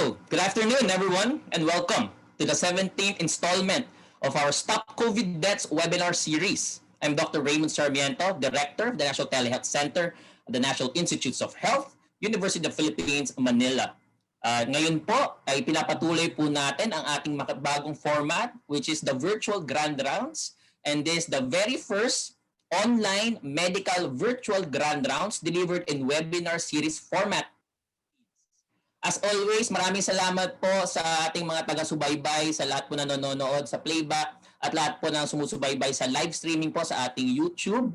Hello, good afternoon everyone and welcome to the 17th installment of our Stop COVID Deaths webinar series. I'm Dr. Raymond Sarmiento, Director of the National Telehealth Center at the National Institutes of Health, University of the Philippines, Manila. Ngayon po ay pinapatuloy po natin ang ating makabagong format which is the virtual grand rounds, and this is the very first online medical virtual grand rounds delivered in webinar series format. As always, maraming salamat po sa ating mga taga-subaybay, sa lahat po na nanonood sa playback at lahat po na sumusubaybay sa live streaming po sa ating YouTube.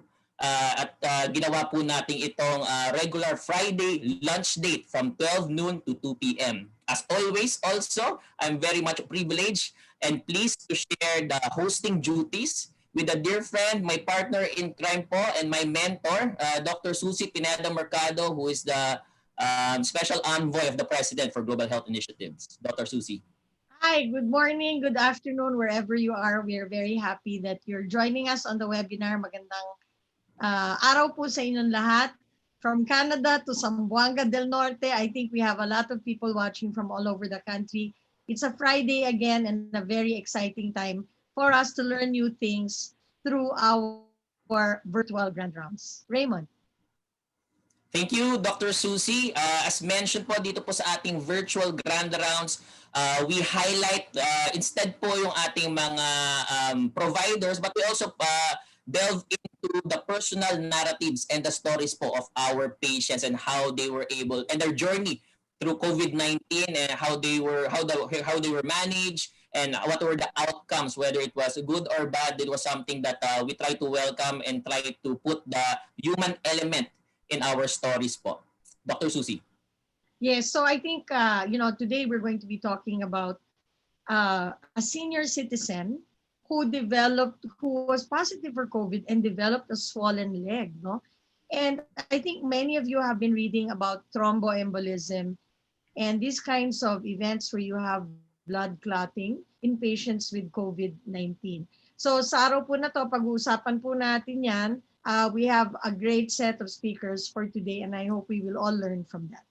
Ginawa po natin itong regular Friday lunch date from 12 noon to 2 p.m. As always, also, I'm very much privileged and pleased to share the hosting duties with a dear friend, my partner in crime po, and my mentor, Dr. Susie Pineda Mercado, who is the Special Envoy of the President for Global Health Initiatives. Dr. Susie. Hi, good morning, good afternoon, wherever you are. We are very happy that you're joining us on the webinar. Magandang araw po sa inyong lahat. From Canada to Zamboanga del Norte, I think we have a lot of people watching from all over the country. It's a Friday again and a very exciting time for us to learn new things through our virtual grand rounds. Raymond. Thank you, Dr. Susie. As mentioned po dito po sa ating virtual grand rounds, we highlight instead po yung ating mga providers, but we also delve into the personal narratives and the stories po of our patients and how they were able and their journey through COVID-19 and how they were managed and what were the outcomes, whether it was good or bad. It was something that we try to welcome and try to put the human element in our stories po. Dr. Susie. Yes, so I think, today we're going to be talking about a senior citizen who was positive for COVID and developed a swollen leg, no? And I think many of you have been reading about thromboembolism and these kinds of events where you have blood clotting in patients with COVID-19. So sa araw po na to, pag-uusapan po natin yan. We have a great set of speakers for today and I hope we will all learn from that.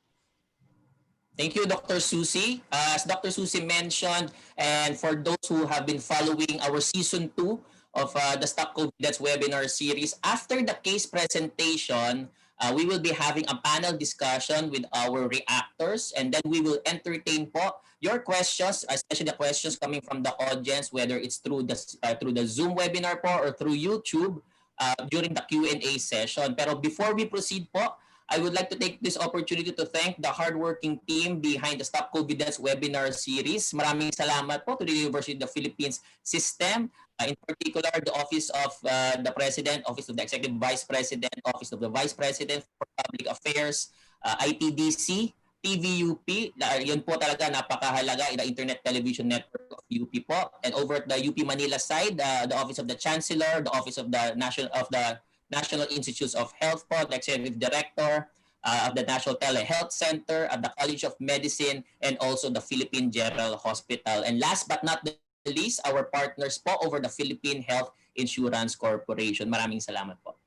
Thank you, Dr. Susie. As Dr. Susie mentioned, and for those who have been following our season 2 of the Stop COVID Deaths webinar series, after the case presentation, we will be having a panel discussion with our reactors, and then we will entertain po your questions, especially the questions coming from the audience, whether it's through the Zoom webinar po or through YouTube during the Q&A session. Pero before we proceed po, I would like to take this opportunity to thank the hardworking team behind the Stop COVID Deaths webinar series. Maraming salamat po to the University of the Philippines system, in particular the Office of the President, Office of the Executive Vice President, Office of the Vice President for Public Affairs, ITDC, TVUP, yun po talaga napakahalaga, the Internet Television Network of UP po. And over at the UP Manila side, the Office of the Chancellor, the Office of the National Institutes of Health po, the Executive Director of the National Telehealth Center, at the College of Medicine, and also the Philippine General Hospital. And last but not the least, our partners po over the Philippine Health Insurance Corporation. Maraming salamat po.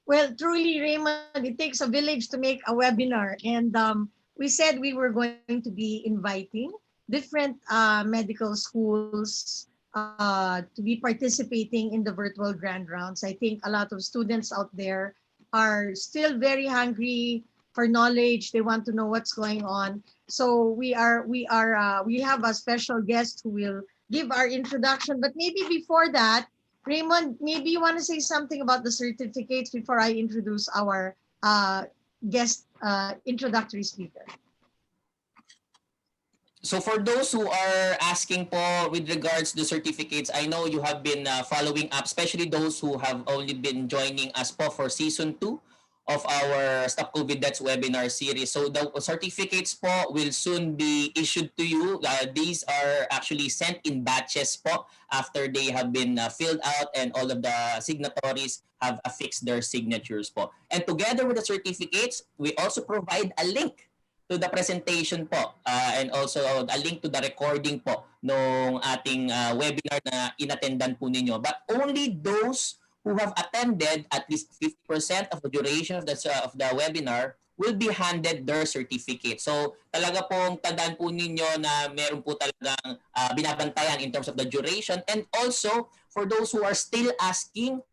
Well, truly, Raymond, it takes a village to make a webinar. And we said we were going to be inviting different medical schools to be participating in the virtual grand rounds. I think a lot of students out there are still very hungry for knowledge. They want to know what's going on. So we have a special guest who will give our introduction. But maybe before that, Raymond, maybe you want to say something about the certificates before I introduce our guest introductory speaker. So for those who are asking po with regards to the certificates, I know you have been following up, especially those who have only been joining us po for season 2 of our Stop COVID Deaths webinar series. So the certificates po will soon be issued to you. These are actually sent in batches po after they have been filled out and all of the signatories have affixed their signatures po. And together with the certificates, we also provide a link to the presentation po and also a link to the recording po nung ating webinar na inattendan po ninyo. But only those who have attended at least 50% of the duration of the webinar will be handed their certificate. So talaga pong tandaan po ninyo na meron po talagang binabantayan in terms of the duration. And also, for those who are still asking,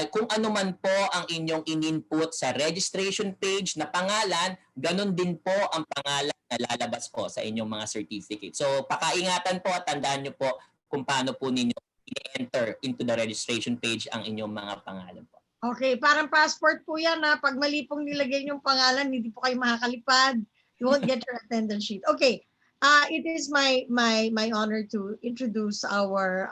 kung ano man po ang inyong in-input sa registration page na pangalan, ganun din po ang pangalan na lalabas po sa inyong mga certificate. So pakaingatan po at tandaan nyo po kung paano po ninyo i-enter into the registration page ang inyong mga pangalan po. Okay, parang passport po yan na pag mali pong nilagay yung pangalan, hindi po kayo makakalipad. You won't get your attendance sheet. Okay, it is my honor to introduce our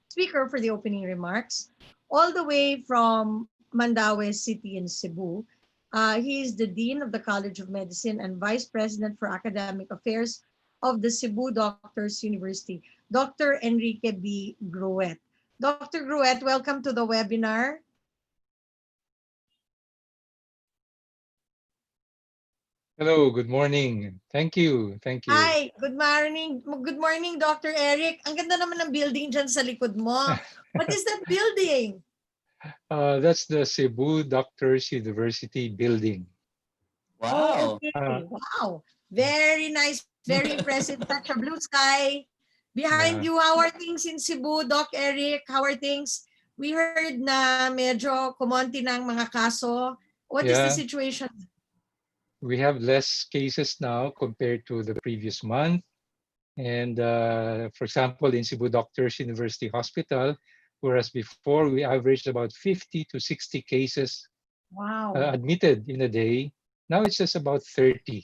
speaker for the opening remarks. All the way from Mandaue City in Cebu. He is the Dean of the College of Medicine and Vice President for Academic Affairs of the Cebu Doctors University, Dr. Enrique B. Gruet. Dr. Gruet, welcome to the webinar. Hello, good morning. Thank you. Thank you. Hi, good morning. Good morning, Dr. Eric. Ang ganda naman ng building dyan sa likod mo. What is that building? That's the Cebu Doctors University building. Wow. Oh, okay. Wow. Very nice. Very impressive. Such a blue sky. Behind you, how are things in Cebu, Doc Eric? How are things? We heard na medyo kumonti ng mga kaso. What is the situation? We have less cases now compared to the previous month. And for example, in Cebu Doctors University Hospital, whereas before we averaged about 50 to 60 cases admitted in a day, now it's just about 30.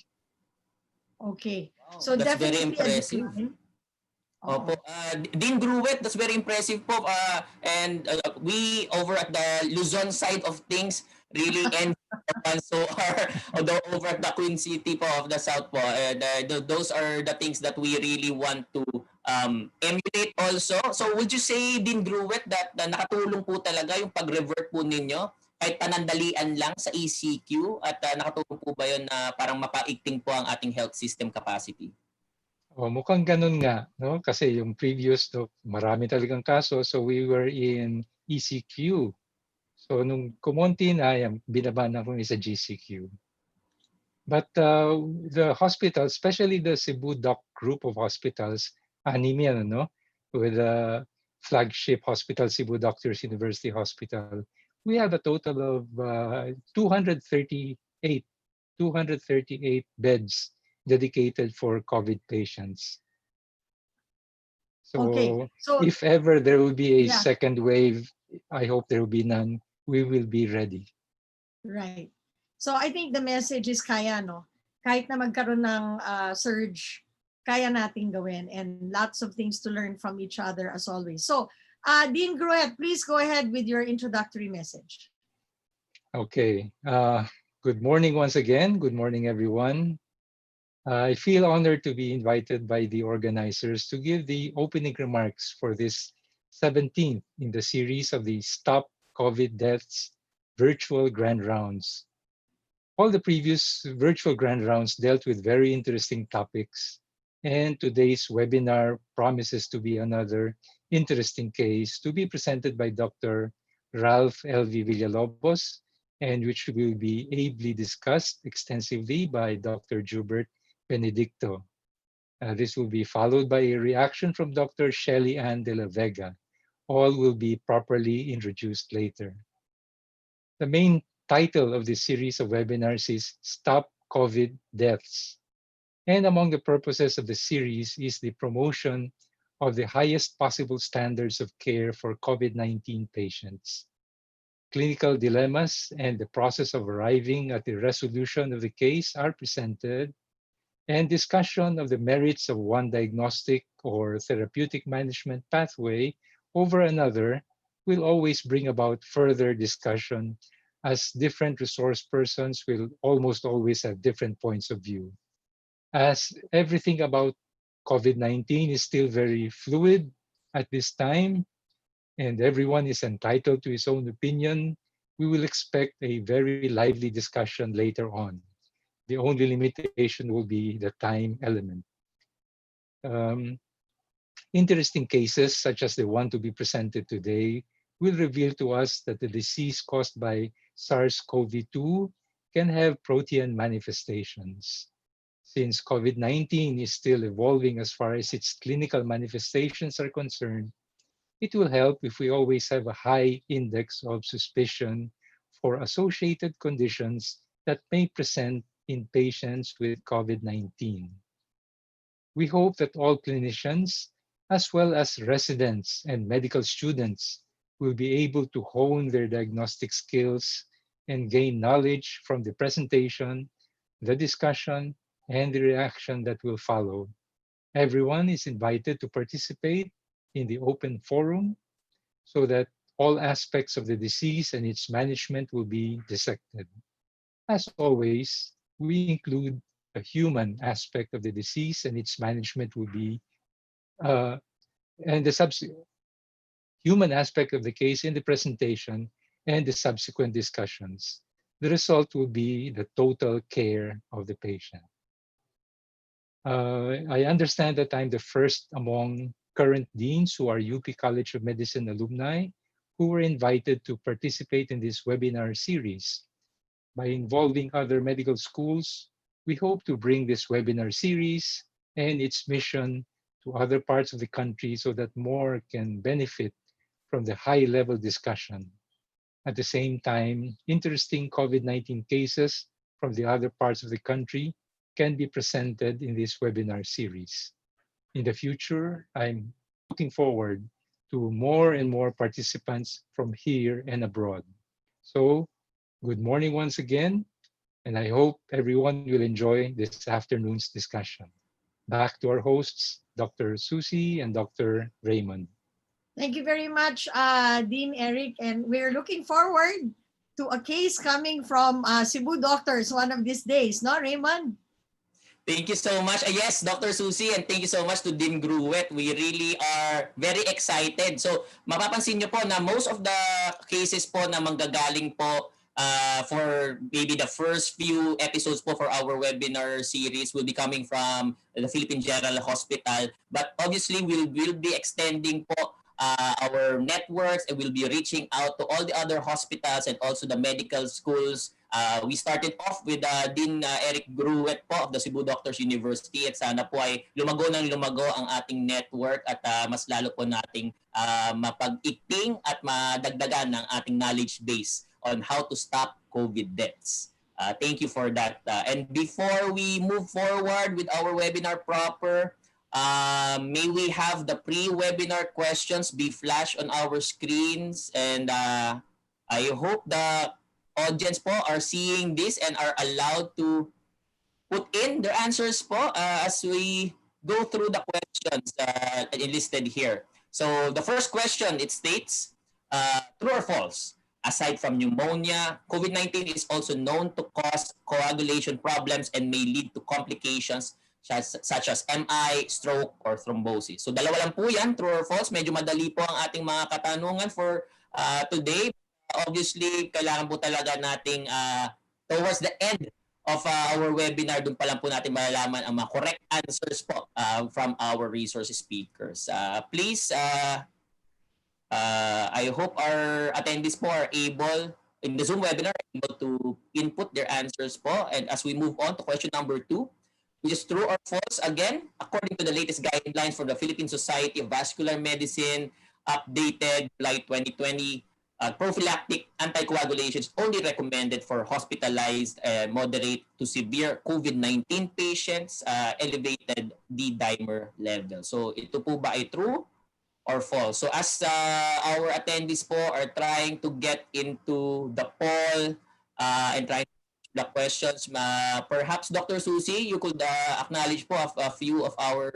Okay. Wow, So that's very definitely impressive. Opo. Dean Gruet, that's very impressive po. And we over at the Luzon side of things really envy the ones who are over at the Queen City po of the South po. Those are the things that we really want to emulate also. So would you say, Dean Gruet, that nakatulong po talaga yung pag-revert po ninyo kahit panandalian lang sa ECQ at nakatulong po ba yun na parang mapaigting po ang ating health system capacity? Mukhang ganun nga, no? Kasi yung previous, marami talagang kaso, so we were in ECQ. So nung kumonti na, binaba na kami sa GCQ. But the hospital, especially the Cebu Doc group of hospitals, anim yan, no? With the flagship hospital, Cebu Doctors University Hospital, we have a total of 238 beds dedicated for COVID patients. So, if ever there will be a second wave, I hope there will be none. We will be ready. Right. So I think the message is kaya, no? Kahit na magkaroon ng surge, kaya nating gawin, and lots of things to learn from each other as always. So, Dean Gruet, please go ahead with your introductory message. Okay. Good morning once again. Good morning, everyone. I feel honored to be invited by the organizers to give the opening remarks for this 17th in the series of the Stop COVID Deaths virtual grand rounds. All the previous virtual grand rounds dealt with very interesting topics, and today's webinar promises to be another interesting case to be presented by Dr. Ralph Elvi Villalobos, and which will be ably discussed extensively by Dr. Jubert Benedicto. This will be followed by a reaction from Dr. Shelly Ann de la Vega. All will be properly introduced later. The main title of this series of webinars is Stop COVID Deaths. And among the purposes of the series is the promotion of the highest possible standards of care for COVID-19 patients. Clinical dilemmas and the process of arriving at the resolution of the case are presented, and discussion of the merits of one diagnostic or therapeutic management pathway over another will always bring about further discussion, as different resource persons will almost always have different points of view. As everything about COVID-19 is still very fluid at this time, and everyone is entitled to his own opinion, we will expect a very lively discussion later on. The only limitation will be the time element. Interesting cases, such as the one to be presented today, will reveal to us that the disease caused by SARS-CoV-2 can have protean manifestations. Since COVID-19 is still evolving as far as its clinical manifestations are concerned, it will help if we always have a high index of suspicion for associated conditions that may present in patients with COVID-19. We hope that all clinicians, as well as residents and medical students, will be able to hone their diagnostic skills and gain knowledge from the presentation, the discussion, and the reaction that will follow. Everyone is invited to participate in the open forum so that all aspects of the disease and its management will be dissected. As always, we include a human aspect of the disease and its management will be uh, and the human aspect of the case in the presentation and the subsequent discussions. The result will be the total care of the patient. I understand that I'm the first among current deans who are UP College of Medicine alumni who were invited to participate in this webinar series. By involving other medical schools, we hope to bring this webinar series and its mission to other parts of the country so that more can benefit from the high-level discussion. At the same time, interesting COVID-19 cases from the other parts of the country can be presented in this webinar series. In the future, I'm looking forward to more and more participants from here and abroad. So, good morning once again, and I hope everyone will enjoy this afternoon's discussion. Back to our hosts, Dr. Susie and Dr. Raymond. Thank you very much, Dean Eric. And we're looking forward to a case coming from Cebu doctors one of these days, no, Raymond? Thank you so much. Yes, Dr. Susie, and thank you so much to Dean Gruet. We really are very excited. So, mapapansin nyo po na most of the cases po na manggagaling po for maybe the first few episodes po for our webinar series will be coming from the Philippine General Hospital. But obviously, we'll be extending po our networks and we'll be reaching out to all the other hospitals and also the medical schools. We started off with Dean Eric Gruet po of the Cebu Doctors University at sana po ay lumago ng lumago ang ating network at mas lalo po nating mapag-ikting at madagdagan ng ating knowledge base on how to stop COVID deaths. Thank you for that. And before we move forward with our webinar proper, may we have the pre-webinar questions be flashed on our screens, and I hope the audience po are seeing this and are allowed to put in their answers po as we go through the questions enlisted here. So the first question, it states, true or false? Aside from pneumonia, COVID-19 is also known to cause coagulation problems and may lead to complications such as MI, stroke, or thrombosis. So dalawa lang po yan, true or false. Medyo madali po ang ating mga katanungan for today. Obviously, kailangan po talaga nating towards the end of our webinar, doon pa lang po natin malalaman ang mga correct answers po from our resource speakers. Please, I hope our attendees po are able, in the Zoom webinar, able to input their answers po. And as we move on to question number 2, which is true or false, again, according to the latest guidelines for the Philippine Society of Vascular Medicine, updated July 2020, prophylactic anticoagulation is only recommended for hospitalized moderate to severe COVID-19 patients, elevated D-dimer level. So ito po ba ay true or false? So as our attendees po are trying to get into the poll and trying the questions, perhaps Dr. Susie, you could acknowledge po a few of our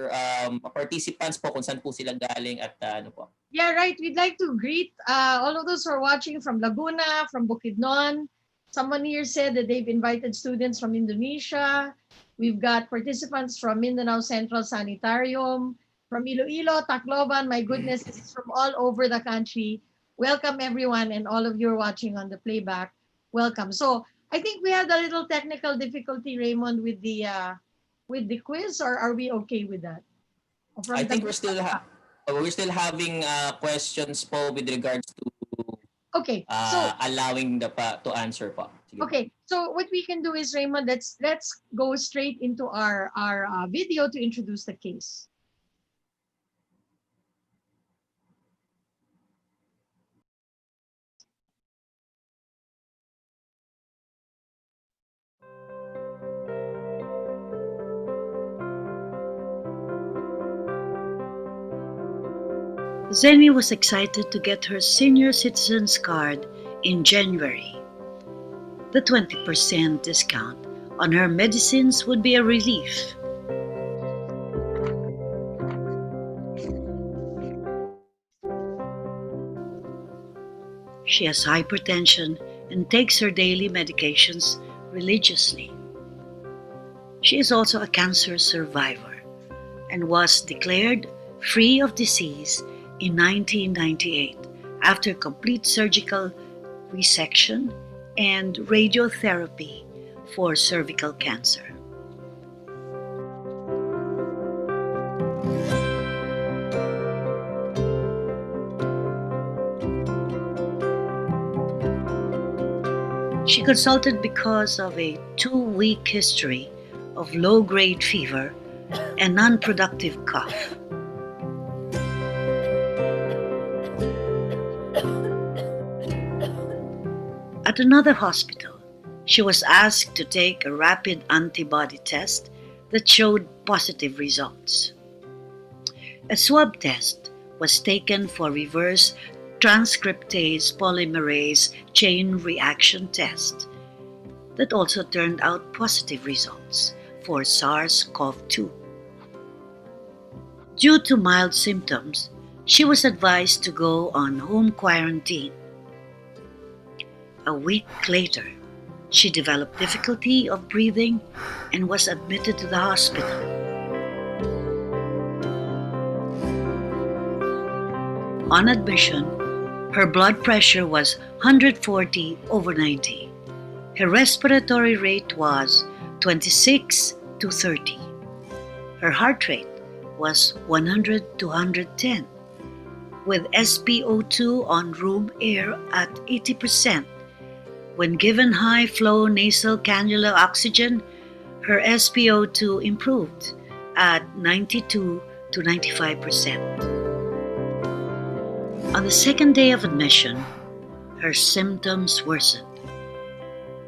participants po kung saan po sila galing at ano po. Yeah, right. We'd like to greet all of those who are watching from Laguna, from Bukidnon. Someone here said that they've invited students from Indonesia. We've got participants from Mindanao Central Sanitarium, from Iloilo, Tacloban. My goodness, this is from all over the country. Welcome, everyone, and all of you watching on the playback. Welcome. So I think we had a little technical difficulty, Raymond, with the quiz, or are we okay with that? I think we're still having questions po with regards to okay, so allowing the to answer po. Sige po. Okay, so what we can do is, Raymond, let's go straight into our video to introduce the case. Zelmi was excited to get her senior citizens card in January. The 20% discount on her medicines would be a relief. She has hypertension and takes her daily medications religiously. She is also a cancer survivor and was declared free of disease in 1998 after complete surgical resection and radiotherapy for cervical cancer. She consulted because of a 2-week history of low-grade fever and non-productive cough. At another hospital, she was asked to take a rapid antibody test that showed positive results. A swab test was taken for reverse transcriptase polymerase chain reaction test that also turned out positive results for SARS-CoV-2. Due to mild symptoms, she was advised to go on home quarantine. A week later, she developed difficulty of breathing and was admitted to the hospital. On admission, her blood pressure was 140/90. Her respiratory rate was 26 to 30. Her heart rate was 100 to 110, with SpO2 on room air at 80%. When given high-flow nasal cannula oxygen, her SpO2 improved at 92 to 95%. On the second day of admission, her symptoms worsened.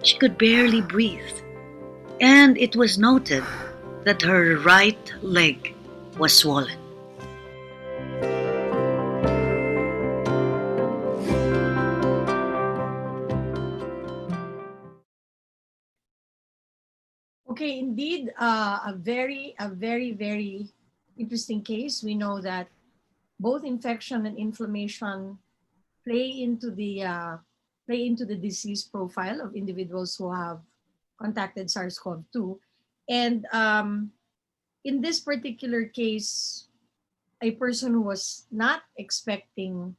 She could barely breathe, and it was noted that her right leg was swollen. Okay, indeed, very interesting case. We know that both infection and inflammation play into the disease profile of individuals who have contacted SARS-CoV-2, and in this particular case, a person who was not expecting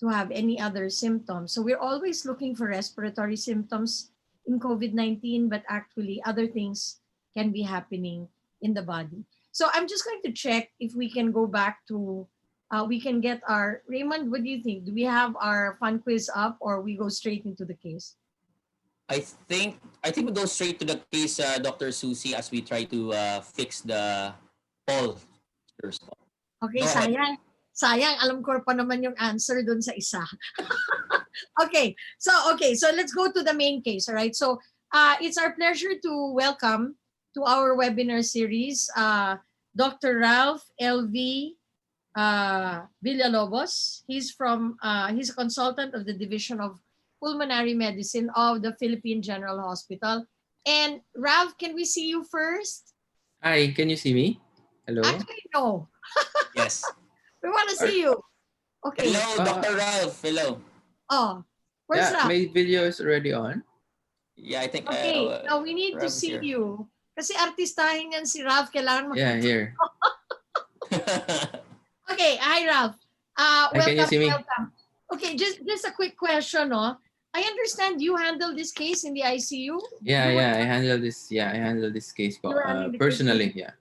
to have any other symptoms. So we're always looking for respiratory symptoms in COVID-19, but actually other things can be happening in the body. So I'm just going to check if we can go back to, we can get our, Raymond, what do you think? Do we have our fun quiz up or we go straight into the case? I think we go straight to the case, Dr. Susie, as we try to fix the poll first. Okay, Go ahead. sayang. Sayang, alam ko pa naman yung answer dun sa isa. Okay, so let's go to the main case, all right? So it's our pleasure to welcome to our webinar series Dr. Ralph Elvi Villalobos. He's a consultant of the Division of Pulmonary Medicine of the Philippine General Hospital. And Ralph, can we see you first? Hi, can you see me? Hello? Actually, no. Yes. We want to see you. Okay. Hello, Dr. Ralph. Hello. Oh, where's Yeah, Ralph? my video is already on. Yeah, I think Okay, now we need to Ralph is see here. you. Kasi artistahin yan si Ralph. Kailangan Yeah, here. Okay, hi Ralph. Hi, can you Welcome, see me? welcome. Okay, just a quick question, no? I understand you handled this case in the ICU. Yeah, You were- yeah, I handled this case You were handling the case. personally, yeah.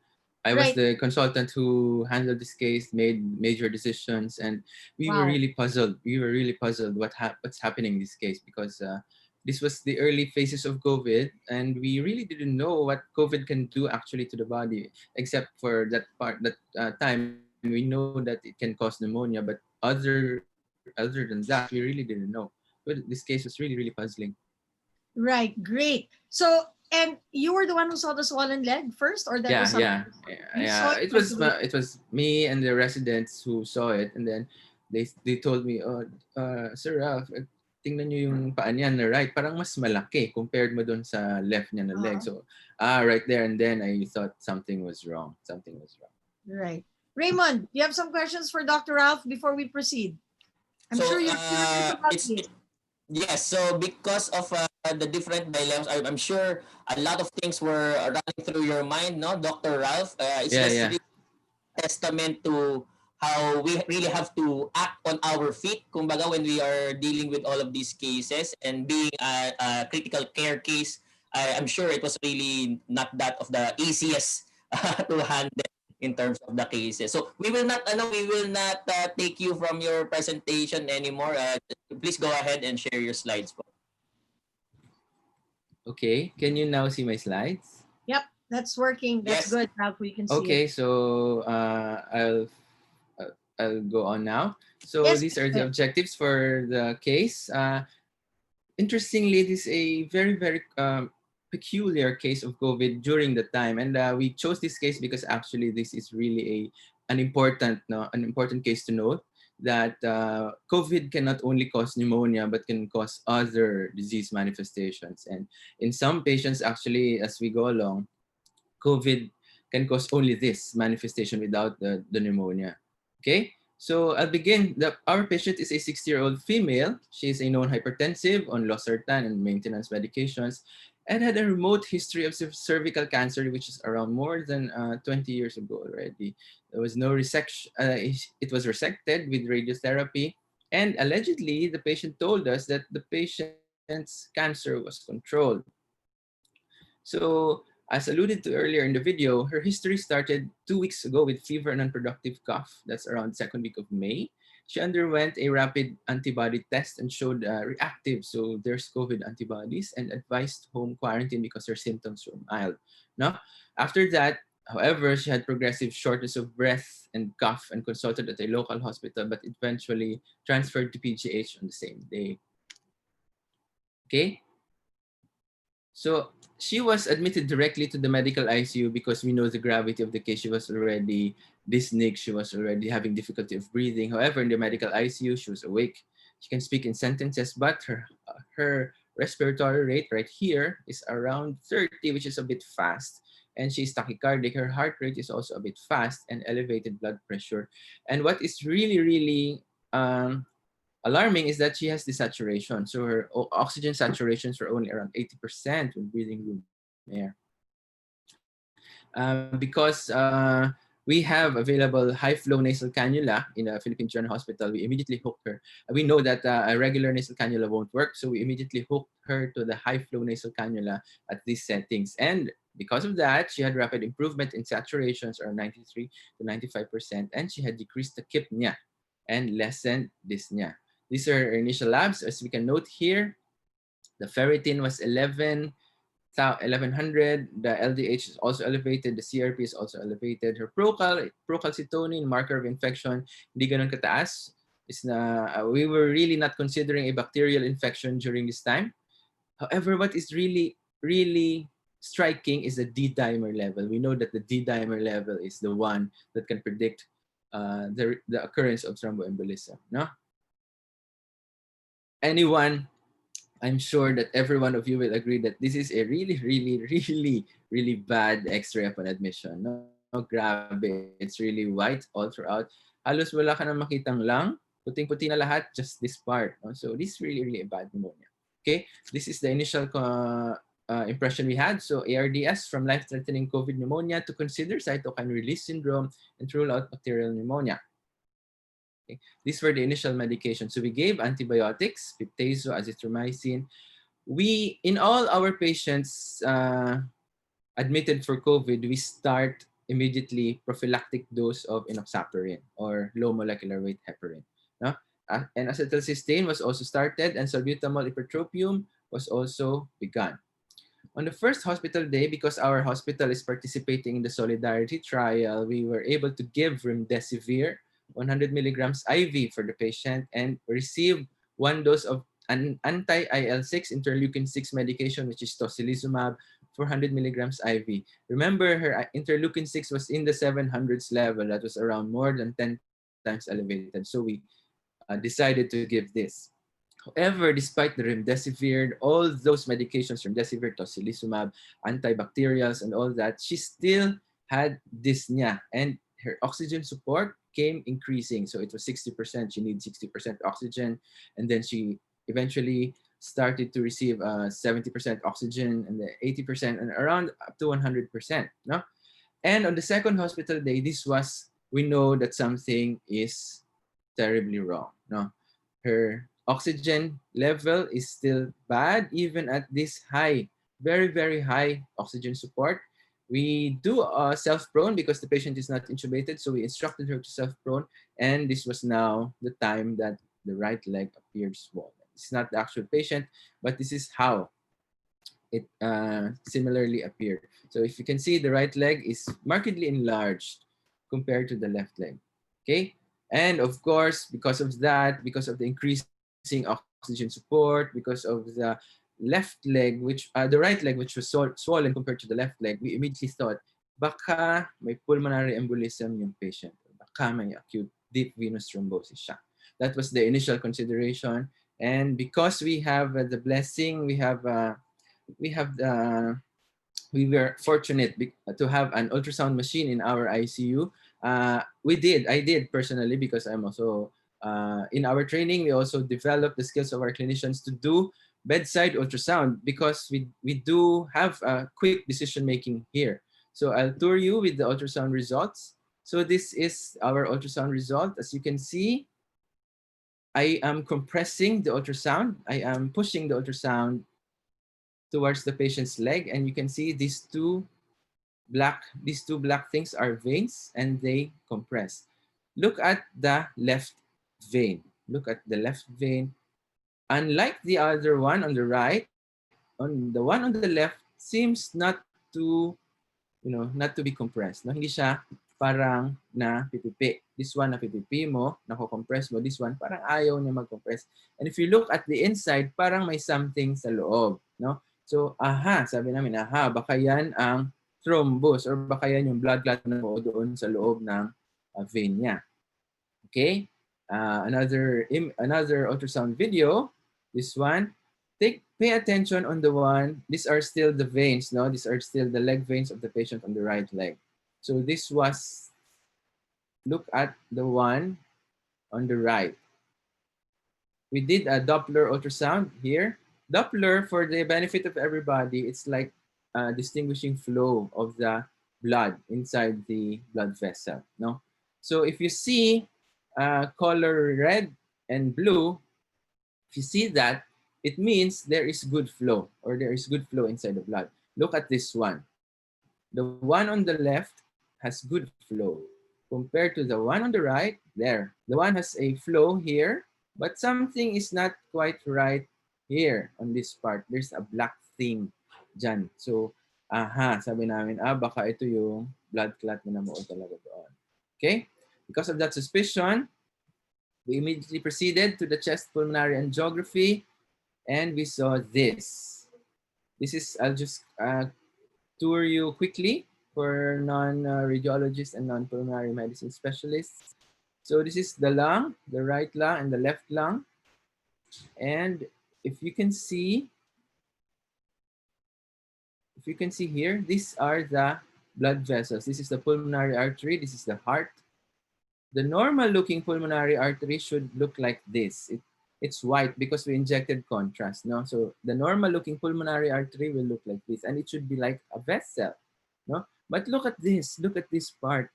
I was Right. the consultant who handled this case, made major decisions, and we were Wow. really puzzled. We were really puzzled what's happening in this case because this was the early phases of COVID, and we really didn't know what COVID can do actually to the body, except for that part that time we know that it can cause pneumonia, but other than that, we really didn't know. But this case was really puzzling. Right, great. So, and you were the one who saw the swollen leg first, or that Yeah, was someone yeah, else? yeah, You yeah. saw it right away. It was me and the residents who saw it, and then they told me, oh, Sir Ralph, tingnan niyo yung paa niya na right, parang mas malaki compared mo dun sa left niya na leg. Uh-huh. So, right there and then I thought something was wrong. Something was wrong. Right. Raymond, you have some questions for Dr. Ralph before we proceed? I'm So sure you're curious about it's this. yes. So because of the different dilemmas, I'm sure a lot of things were running through your mind, no, Doctor Ralph. It's Yeah, just yeah. really testament to how we really have to act on our feet, kumbaga, when we are dealing with all of these cases and being a critical care case. I'm sure it was really not that of the easiest to handle in terms of the cases. So we will not take you from your presentation anymore. Please go ahead and share your slides po. Okay. Can you now see my slides? Yep, that's working. That's Yes. good, Ralph. We can see it. Okay, so I'll go on now. So Yes, these are the sir. objectives for the case. Interestingly, this is a very peculiar case of COVID during the time, and we chose this case because actually this is really an important case to note that COVID can not only cause pneumonia but can cause other disease manifestations, and in some patients actually as we go along, COVID can cause only this manifestation without the pneumonia. Okay, so I'll begin. Our patient is a 60-year-old female. She is a known hypertensive on losartan and maintenance medications and had a remote history of cervical cancer, which is around more than 20 years ago already. There was no resection. It was resected with radiotherapy. And allegedly, the patient told us that the patient's cancer was controlled. So, as alluded to earlier in the video, her history started 2 weeks ago with fever and unproductive cough. That's around second week of May. She underwent a rapid antibody test and showed reactive, so there's COVID antibodies, and advised home quarantine because her symptoms were mild. No? After that, however, she had progressive shortness of breath and cough and consulted at a local hospital, but eventually transferred to PGH on the same day. Okay, so she was admitted directly to the medical ICU because we know the gravity of the case. She was already dyspneic. She was already having difficulty of breathing. However, in the medical ICU, she was awake. She can speak in sentences, but her respiratory rate right here is around 30, which is a bit fast. And she's tachycardic. Her heart rate is also a bit fast and elevated blood pressure. And what is really alarming is that she has desaturation. So her oxygen saturations were only around 80% when breathing room air. Because we have available high-flow nasal cannula in the Philippine General Hospital, we immediately hooked her. We know that a regular nasal cannula won't work, so we immediately hooked her to the high-flow nasal cannula at these settings. And because of that, she had rapid improvement in saturations, around 93 to 95%, and she had decreased tachypnea and lessened dyspnea. These are her initial labs. As we can note here, the ferritin was 1100. The LDH is also elevated. The CRP is also elevated. Her procalcitonin, marker of infection, hindi ganun kataas. We were really not considering a bacterial infection during this time. However, what is really striking is the D-dimer level. We know that the D-dimer level is the one that can predict the occurrence of thromboembolism. No? I'm sure that every one of you will agree that this is a really bad X-ray upon admission. No, grabe. It's really white all throughout. Halos wala ka na makitang lung. Puting-puti na lahat, just this part. No? So this is really a bad pneumonia. Okay, this is the initial impression we had. So ARDS from life-threatening COVID pneumonia to consider cytokine release syndrome and to rule out bacterial pneumonia. Okay. These were the initial medications. So we gave antibiotics, piptazo, azithromycin. In all our patients admitted for COVID, we start immediately prophylactic dose of enoxaparin or low molecular weight heparin. No? And acetylcysteine was also started, and salbutamol, ipratropium was also begun. On the first hospital day, because our hospital is participating in the Solidarity Trial, we were able to give remdesivir 100 milligrams IV for the patient and receive one dose of an anti-IL-6 interleukin-6 medication, which is tocilizumab, 400 milligrams IV. Remember, her interleukin-6 was in the 700s level. That was around more than 10 times elevated. So we decided to give this. However, despite the remdesivir, all those medications, remdesivir, tocilizumab, antibacterials, and all that, she still had dyspnea, and her oxygen support came increasing. So it was 60%. She needed 60% oxygen, and then she eventually started to receive 70% oxygen, and the 80%, and around up to 100%. No, and on the second hospital day, we know that something is terribly wrong. No, her oxygen level is still bad even at this high, very, very high oxygen support. We do self-prone because the patient is not intubated, so we instructed her to self-prone, and this was now the time that the right leg appeared swollen. It's not the actual patient, but this is how it similarly appeared. So if you can see, the right leg is markedly enlarged compared to the left leg. Okay, and of course, because of that, because of the increasing oxygen support, because of the left leg, the right leg, which was swollen compared to the left leg, we immediately thought, baka may pulmonary embolism yung patient. Baka may acute deep venous thrombosis siya. That was the initial consideration. And because we have the blessing, we were fortunate to have an ultrasound machine in our ICU. I did personally, because I'm also in our training, we also developed the skills of our clinicians to do bedside ultrasound, because we do have quick decision making here. So I'll tour you with the ultrasound results. So this is our ultrasound result. As you can see, I am compressing the ultrasound. I am pushing the ultrasound towards the patient's leg, and you can see these two black things are veins, and they compress. Look at the left vein. Look at the left vein. Unlike the other one on the right, on the one on the left seems not to be compressed. No, hindi siya parang napipipi. This one napipipi mo, nako-compress mo. This one parang ayaw niya mag-compress. And if you look at the inside, parang may something sa loob, no? So, sabi namin, baka yan ang thrombus, or baka yan yung blood clot na po doon sa loob ng vein niya. Okay? Another ultrasound video. This one. Pay attention on the one. These are still the veins, no? These are still the leg veins of the patient on the right leg. So look at the one on the right. We did a Doppler ultrasound here. Doppler, for the benefit of everybody, it's like distinguishing flow of the blood inside the blood vessel, no? So if you see color red and blue, if you see that, it means there is good flow, or there is good flow inside the blood. Look at this one. The one on the left has good flow compared to the one on the right. There, the one has a flow here, but something is not quite right here on this part. There's a black thing dyan. So, sabi namin, baka ito yung blood clot na namuo talaga doon. Okay? Because of that suspicion, we immediately proceeded to the chest pulmonary angiography, and we saw this. I'll just tour you quickly for non-radiologists and non-pulmonary medicine specialists. So this is the lung, the right lung and the left lung. And if you can see here, these are the blood vessels. This is the pulmonary artery. This is the heart. The normal looking pulmonary artery should look like this. It's white because we injected contrast. No? So the normal looking pulmonary artery will look like this, and it should be like a vessel. No? But look at this part.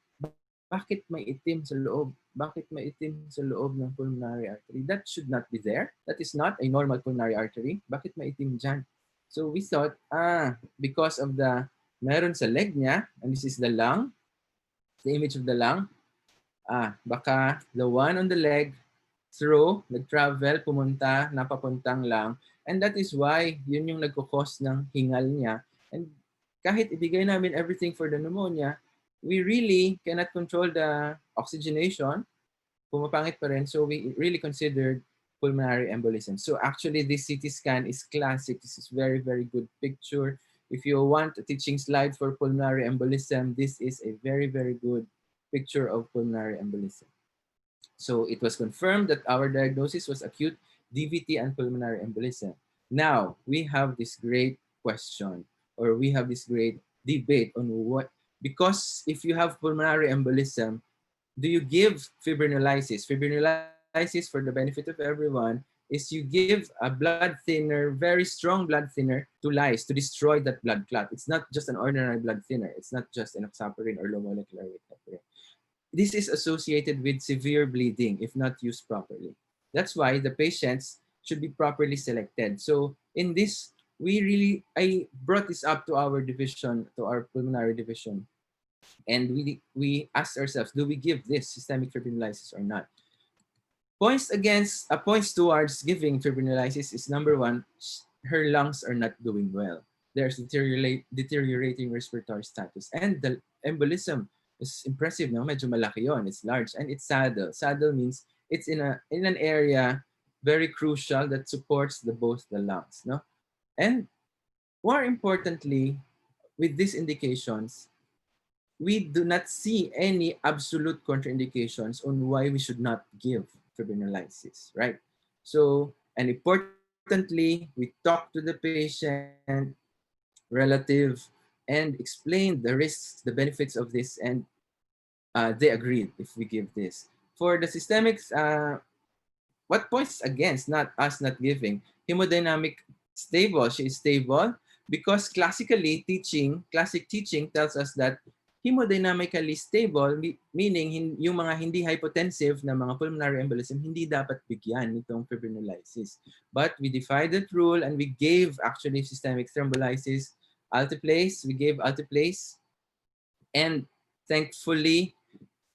Bakit may itim sa loob? Bakit may itim sa loob ng pulmonary artery? That should not be there. That is not a normal pulmonary artery. Bakit may itim dyan? So we thought, because of the meron sa leg niya, and this is the lung, the image of the lung, baka the one on the leg nag-travel, pumunta, napapuntang lang. And that is why yun yung nagkukos ng hingal niya. And kahit ibigay namin everything for the pneumonia, we really cannot control the oxygenation. Pumapangit pa rin. So we really considered pulmonary embolism. So actually, this CT scan is classic. This is very, very good picture. If you want a teaching slide for pulmonary embolism, this is a very, very good picture of pulmonary embolism. So it was confirmed that our diagnosis was acute DVT and pulmonary embolism. Now, we have this great question, or we have this great debate on what, because if you have pulmonary embolism, do you give fibrinolysis? Fibrinolysis, for the benefit of everyone, is you give a blood thinner, very strong blood thinner, to lyse, to destroy that blood clot. It's not just an ordinary blood thinner. It's not just enoxaparin or low molecular weight heparin. This is associated with severe bleeding if not used properly. That's why the patients should be properly selected. So in this, I brought this up to our division, to our pulmonary division, and we asked ourselves, do we give this systemic fibrinolysis or not? Points towards giving fibrinolysis is number one, her lungs are not doing well. There's deteriorating respiratory status, and the embolism is impressive. No, medyo malaki yon. It's large and it's saddle. Saddle means it's in an area very crucial that supports both the lungs. No, and more importantly, with these indications, we do not see any absolute contraindications on why we should not give fibrinolysis, right? So, and importantly, we talk to the patient, relative, and explain the risks, the benefits of this, and they agreed if we give this. For the systemics, what points against not us not giving? Hemodynamic stable. She is stable because classic teaching tells us that hemodynamically stable, meaning yung mga hindi hypotensive na mga pulmonary embolism, hindi dapat bigyan nitong fibrinolysis. But we defied that rule and we gave actually systemic thrombolysis, alteplase. We gave alteplase, and thankfully,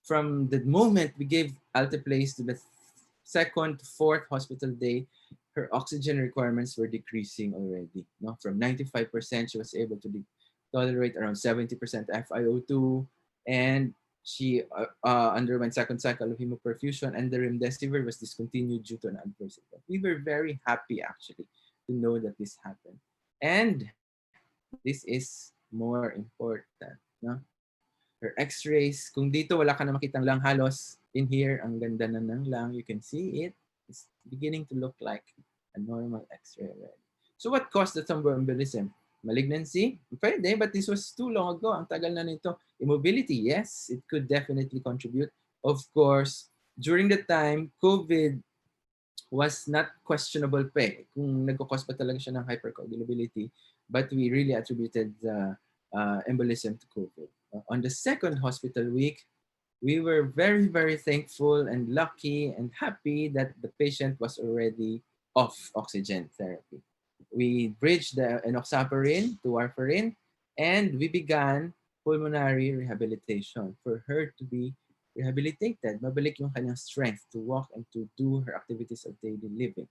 from the moment we gave alteplase to the second to fourth hospital day, her oxygen requirements were decreasing already. No? From 95%, she was able to tolerate around 70% FiO2, and she underwent second cycle of hemoperfusion, and the remdesivir was discontinued due to an adverse event. We were very happy, actually, to know that this happened. And this is more important. No? Her x-rays, kung dito wala ka na makitang lung halos, in here, ang ganda na ng lung, you can see it. It's beginning to look like a normal x-ray already. So what caused the thromboembolism? Malignancy? Pwede, but this was too long ago. Ang tagal na nito. Immobility? Yes, it could definitely contribute. Of course, during the time, COVID was not questionable pa eh, kung nagkakos pa talaga siya ng hypercoagulability, but we really attributed the embolism to COVID. On the second hospital week, we were very, very thankful and lucky and happy that the patient was already off oxygen therapy. We bridged the enoxaparin to warfarin, and we began pulmonary rehabilitation for her to be rehabilitated, mabalik yung kanyang strength to walk and to do her activities of daily living.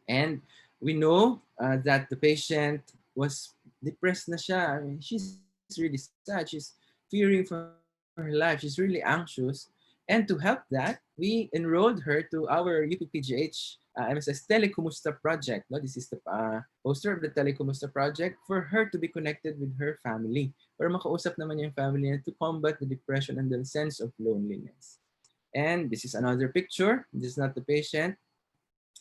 And we know that the patient was depressed na siya. I mean, she's really sad. She's fearing for her life. She's really anxious. And to help that, we enrolled her to our UPPGH MSS Telekumusta project. No, this is the poster of the Telekumusta project for her to be connected with her family. Para makausap naman yung family to combat the depression and the sense of loneliness. And this is another picture. This is not the patient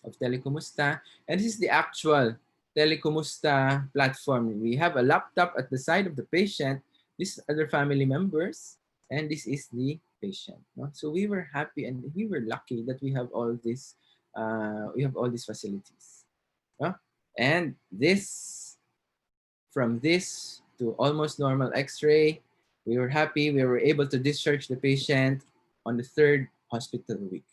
of Telekumusta. And this is the actual Telekumusta platform. We have a laptop at the side of the patient. These are their family members. And this is the patient. No? So we were happy and we were lucky that we have all these facilities. No? And from this to almost normal X-ray, we were happy. We were able to discharge the patient on the third hospital week.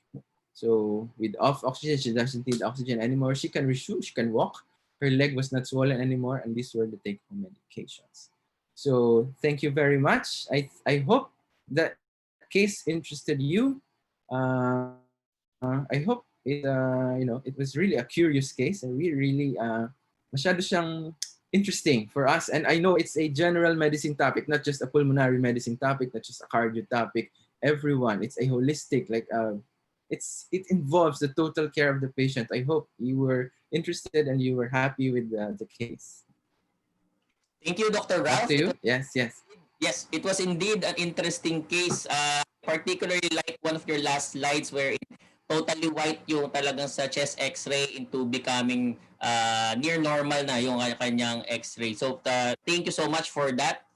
So with off oxygen, she doesn't need oxygen anymore. She can resume, she can walk. Her leg was not swollen anymore, and these were the take-home medications. So thank you very much. I hope that case interested you. I hope it it was really a curious case, and we really masyado siyang interesting for us. And I know it's a general medicine topic, not just a pulmonary medicine topic, not just a cardio topic. Everyone, it's a holistic, like it involves the total care of the patient. I hope you were interested and you were happy with the case. Thank you, Dr. Back to Ralph. you. Yes, yes. Yes, it was indeed an interesting case. Particularly like one of your last slides where totally white yung talagang sa chest x-ray into becoming near normal na yung kanyang x-ray. So thank you so much for that.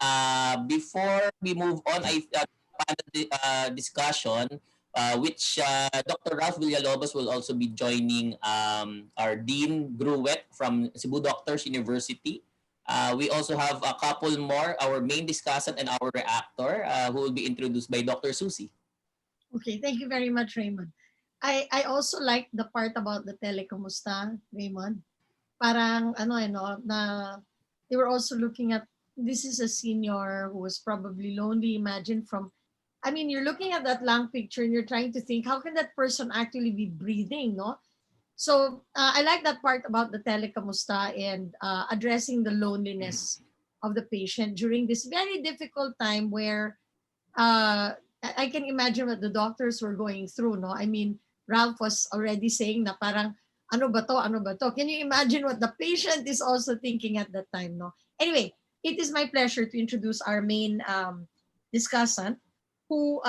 Before we move on, I discussion which Dr. Ralph Villalobos will also be joining our Dean Gruet from Cebu Doctors University. We also have a couple more, our main discussant and our reactor, who will be introduced by Dr. Susie. Okay, thank you very much, Raymond. I also like the part about the telekamusta, Raymond. Parang na they were also looking at, this is a senior who was probably lonely. Imagine I mean, you're looking at that lung picture and you're trying to think, how can that person actually be breathing, no? So I like that part about the telekamusta and addressing the loneliness of the patient during this very difficult time where I can imagine what the doctors were going through, no? I mean, Ralph was already saying na parang, ano ba to, ano ba to? Can you imagine what the patient is also thinking at that time, no? Anyway, it is my pleasure to introduce our main discussant, who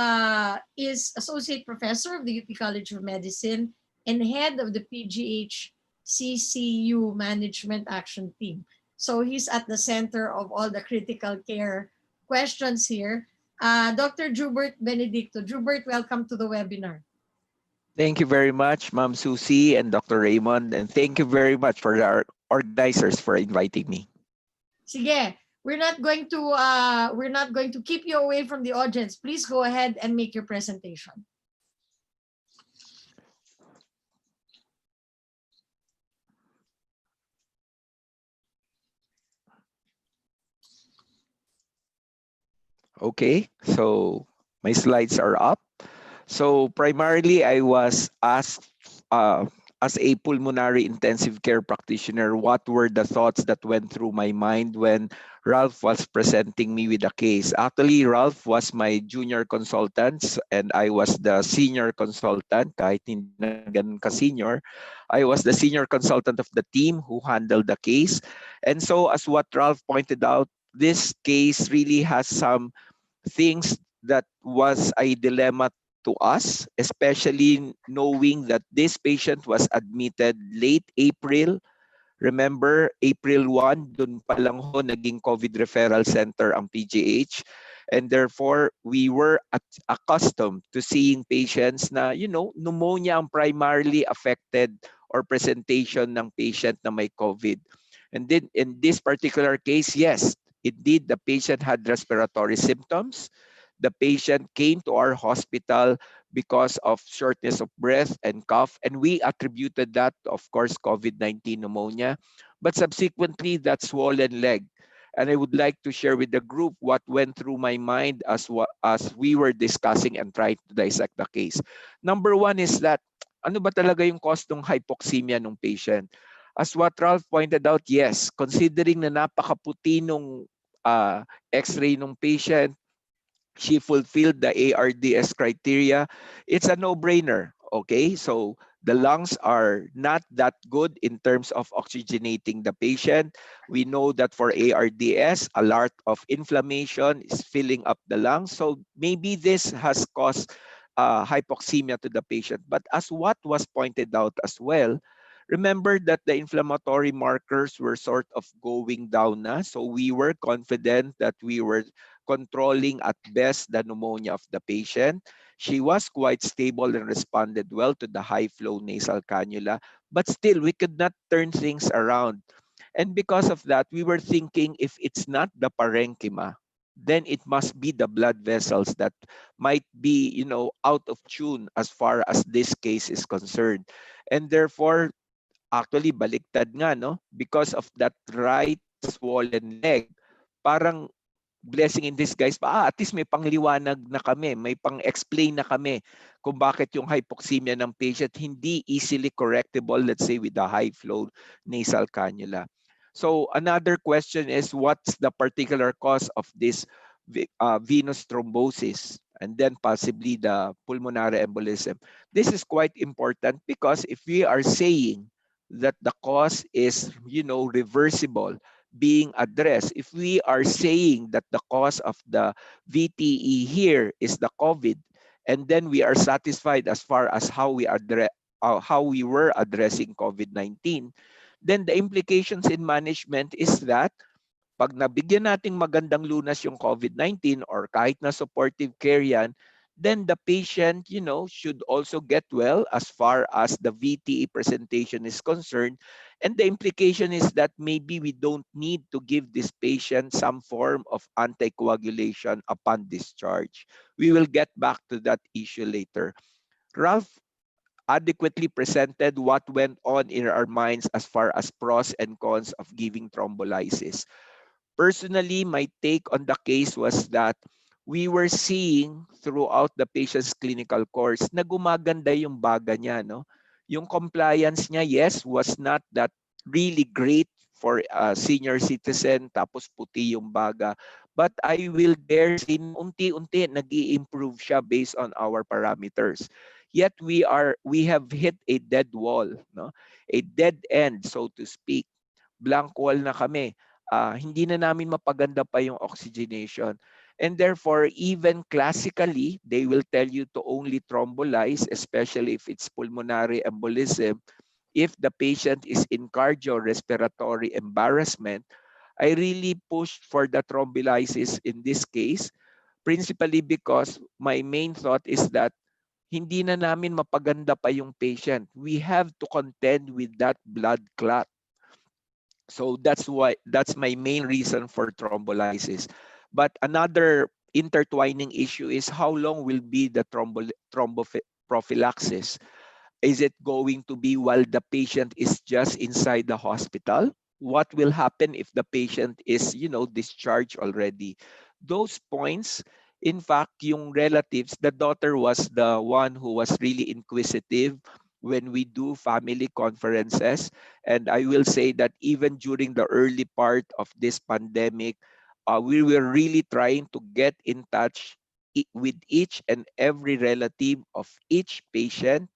is Associate Professor of the UP College of Medicine and head of the PGH CCU Management Action Team. So he's at the center of all the critical care questions here. Dr. Jubert Benedicto. Jubert, welcome to the webinar. Thank you very much, Ma'am Susie and Dr. Raymond, and thank you very much for our organizers for inviting me. Sige, we're not going to keep you away from the audience. Please go ahead and make your presentation. Okay, so my slides are up. So primarily, I was asked as a pulmonary intensive care practitioner, what were the thoughts that went through my mind when Ralph was presenting me with a case. Actually, Ralph was my junior consultant and I was the senior consultant. Kahit hindi na ganun ka-senior, I was the senior consultant of the team who handled the case. And so as what Ralph pointed out, this case really has some things that was a dilemma to us, especially knowing that this patient was admitted late April. Remember, April 1, dun pa lang ho naging COVID referral center ang PGH. And therefore, we were accustomed to seeing patients na, pneumonia ang primarily affected or presentation ng patient na may COVID. And then in this particular case, yes, indeed, the patient had respiratory symptoms. The patient came to our hospital because of shortness of breath and cough, and we attributed that, of course, COVID-19 pneumonia, but subsequently that swollen leg. And I would like to share with the group what went through my mind as we were discussing and trying to dissect the case. Number one is that, ano ba talaga yung cause ng hypoxemia ng patient? As what Ralph pointed out, yes, considering na napakaputi nung x-ray ng patient, she fulfilled the ARDS criteria, it's a no-brainer, okay? So the lungs are not that good in terms of oxygenating the patient. We know that for ARDS, a lot of inflammation is filling up the lungs. So maybe this has caused hypoxemia to the patient. But as what was pointed out as well, remember that the inflammatory markers were sort of going down na. So we were confident that we were controlling at best the pneumonia of the patient. She was quite stable and responded well to the high flow nasal cannula, but still we could not turn things around. And because of that, we were thinking if it's not the parenchyma, then it must be the blood vessels that might be, out of tune as far as this case is concerned. And therefore, actually baliktad nga, no? Because of that right swollen leg, parang blessing in disguise pa, at least may pangliwanag na kami, may pang-explain na kami kung bakit yung hypoxemia ng patient hindi easily correctable, let's say with a high flow nasal cannula. So another question is, what's the particular cause of this venous thrombosis and then possibly the pulmonary embolism? This is quite important because if we are saying that the cause is, reversible, being addressed, if we are saying that the cause of the VTE here is the COVID, and then we are satisfied as far as how we were addressing COVID-19, then the implications in management is that pag nabigyan nating magandang lunas yung COVID-19 or kahit na supportive care yan, then the patient, should also get well as far as the VTE presentation is concerned. And the implication is that maybe we don't need to give this patient some form of anticoagulation upon discharge. We will get back to that issue later. Ralph adequately presented what went on in our minds as far as pros and cons of giving thrombolysis. Personally, my take on the case was that we were seeing throughout the patient's clinical course na gumaganda yung baga niya, no? Yung compliance niya, yes, was not that really great for a senior citizen, tapos puti yung baga. But I will dare say na unti-unti nag-i-improve siya based on our parameters. Yet we have hit a dead wall, no? A dead end, so to speak. Blank wall na kami. Hindi na namin mapaganda pa yung oxygenation. And therefore, even classically, they will tell you to only thrombolyze, especially if it's pulmonary embolism. If the patient is in cardiorespiratory embarrassment, I really pushed for the thrombolysis in this case, principally because my main thought is that hindi na namin mapaganda pa yung patient. We have to contend with that blood clot. So that's my main reason for thrombolysis. But another intertwining issue is how long will be the thromboprophylaxis? Is it going to be while the patient is just inside the hospital? What will happen if the patient is, discharged already? Those points, in fact, yung relatives, the daughter was the one who was really inquisitive when we do family conferences. And I will say that even during the early part of this pandemic, we were really trying to get in touch with each and every relative of each patient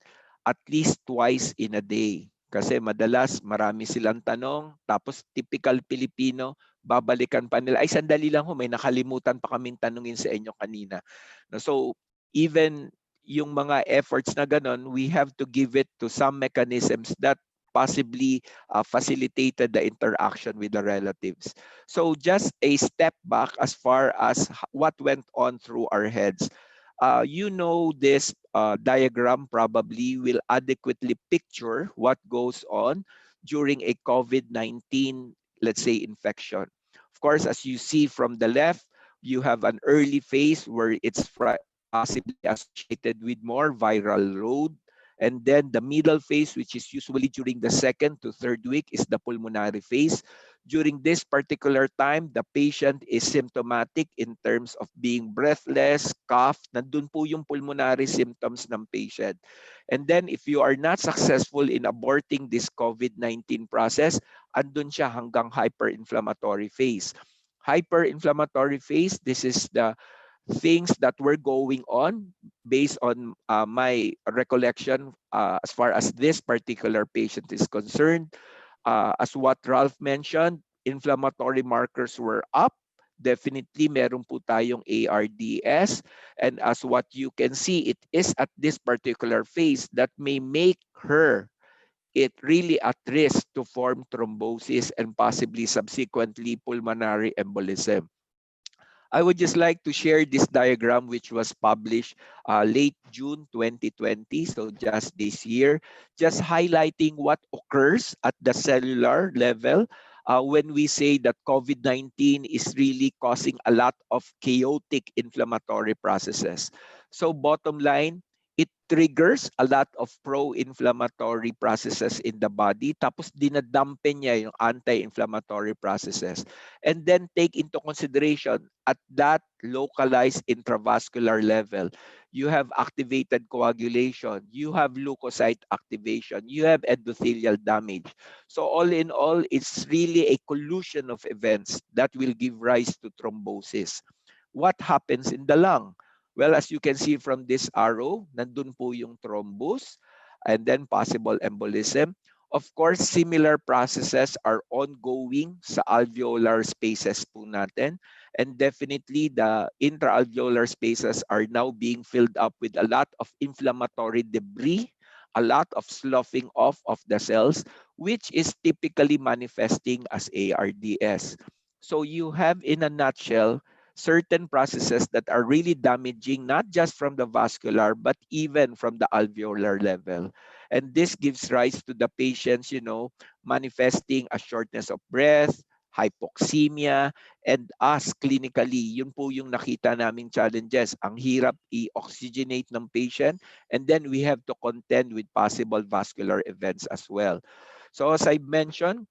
at least twice in a day. Kasi madalas marami silang tanong, tapos typical Pilipino, babalikan pa nila, ay sandali lang ho, may nakalimutan pa kaming tanungin sa inyo kanina. So even yung mga efforts na ganon, we have to give it to some mechanisms that possibly facilitated the interaction with the relatives. So just a step back as far as what went on through our heads. This diagram probably will adequately picture what goes on during a COVID-19, let's say, infection. Of course, as you see from the left, you have an early phase where it's possibly associated with more viral load. And then the middle phase, which is usually during the second to third week, is the pulmonary phase. During this particular time, the patient is symptomatic in terms of being breathless, cough. Nandun po yung pulmonary symptoms ng patient. And then if you are not successful in aborting this COVID-19 process, andun siya hanggang hyperinflammatory phase. Hyperinflammatory phase, this is the things that were going on based on my recollection as far as this particular patient is concerned. As what Ralph mentioned, inflammatory markers were up. Definitely, meron po tayong ARDS. And as what you can see, it is at this particular phase that may make it really at risk to form thrombosis and possibly subsequently pulmonary embolism. I would just like to share this diagram, which was published late June 2020, so just this year, just highlighting what occurs at the cellular level when we say that COVID-19 is really causing a lot of chaotic inflammatory processes. So bottom line, it triggers a lot of pro-inflammatory processes in the body, tapos dinadampen niya yung anti-inflammatory processes. And then take into consideration at that localized intravascular level, you have activated coagulation, you have leukocyte activation, you have endothelial damage. So all in all, it's really a collusion of events that will give rise to thrombosis. What happens in the lung? Well, as you can see from this arrow, nandun po yung thrombus and then possible embolism. Of course, similar processes are ongoing sa alveolar spaces po natin. And definitely, the intraalveolar spaces are now being filled up with a lot of inflammatory debris, a lot of sloughing off of the cells, which is typically manifesting as ARDS. So you have, in a nutshell, certain processes that are really damaging, not just from the vascular, but even from the alveolar level. And this gives rise to the patients, manifesting a shortness of breath, hypoxemia, and us clinically, yun po yung nakita naming challenges. Ang hirap i-oxygenate ng patient, and then we have to contend with possible vascular events as well. So as I mentioned,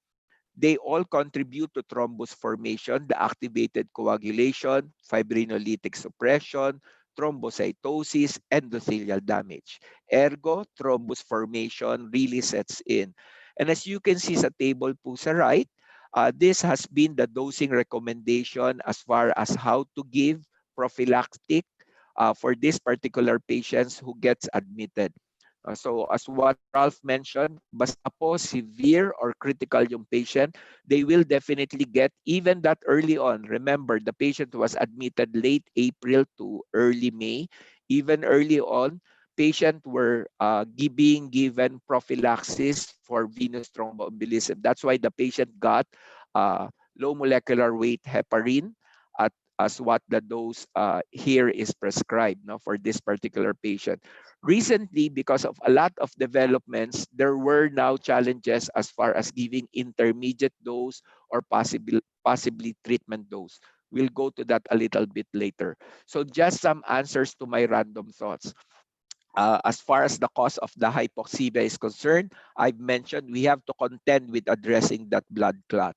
they all contribute to thrombus formation, the activated coagulation, fibrinolytic suppression, thrombocytosis, endothelial damage. Ergo, thrombus formation really sets in. And as you can see sa table po sa right, this has been the dosing recommendation as far as how to give prophylactic for this particular patients who gets admitted. So as what Ralph mentioned, basta po severe or critical yung patient, they will definitely get even that early on. Remember, the patient was admitted late April to early May. Even early on, patient were being given prophylaxis for venous thromboembolism. That's why the patient got low molecular weight heparin at as what the dose here is prescribed, for this particular patient. Recently, because of a lot of developments, there were now challenges as far as giving intermediate dose or possibly treatment dose. We'll go to that a little bit later. So just some answers to my random thoughts. As far as the cause of the hypoxemia is concerned, I've mentioned we have to contend with addressing that blood clot.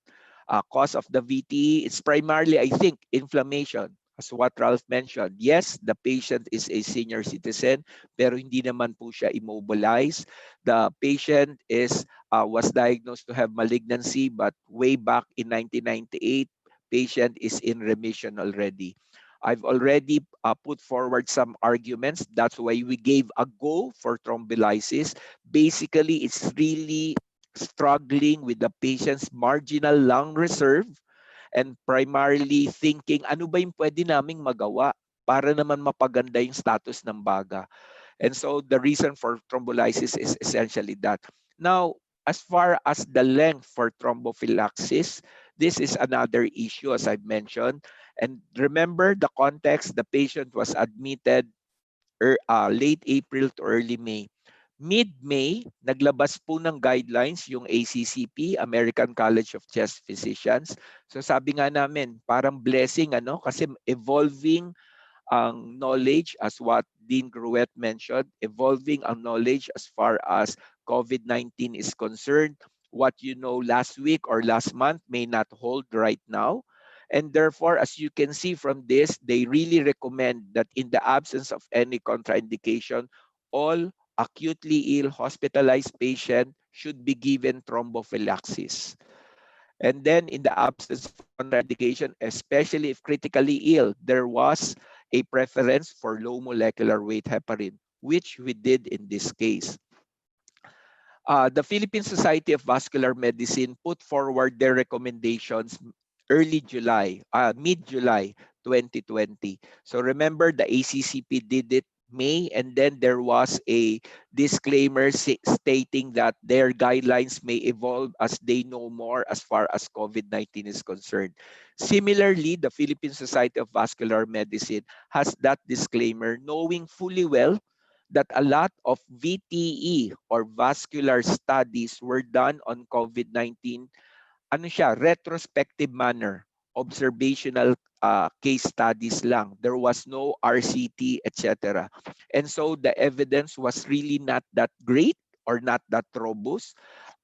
Cause of the VTE, it's primarily, I think, inflammation. As what Ralph mentioned, yes, the patient is a senior citizen, pero hindi naman po siya immobilized. The patient was diagnosed to have malignancy, but way back in 1998, patient is in remission already. I've already put forward some arguments. That's why we gave a go for thrombolysis. Basically, it's really struggling with the patient's marginal lung reserve and primarily thinking, ano ba yung pwede naming magawa para naman mapaganda yung status ng baga. And so the reason for thrombolysis is essentially that. Now, as far as the length for thrombophylaxis, this is another issue, as I've mentioned. And remember the context, the patient was admitted late April to early May. Mid-May, naglabas po ng guidelines yung ACCP, American College of Chest Physicians. So sabi nga namin, parang blessing, kasi evolving ang knowledge as what Dean Gruet mentioned, evolving ang knowledge as far as COVID-19 is concerned. What you know last week or last month may not hold right now. And therefore, as you can see from this, they really recommend that in the absence of any contraindication, all acutely ill hospitalized patient should be given thrombophylaxis. And then in the absence of contraindication, especially if critically ill, there was a preference for low molecular weight heparin, which we did in this case. The Philippine Society of Vascular Medicine put forward their recommendations early July, mid-July 2020. So remember, the ACCP did it May, and then there was a disclaimer stating that their guidelines may evolve as they know more as far as COVID-19 is concerned. Similarly, the Philippine Society of Vascular Medicine has that disclaimer, knowing fully well that a lot of VTE or vascular studies were done on COVID-19, retrospective manner, observational case studies lang. There was no RCT, etc. And so the evidence was really not that great or not that robust.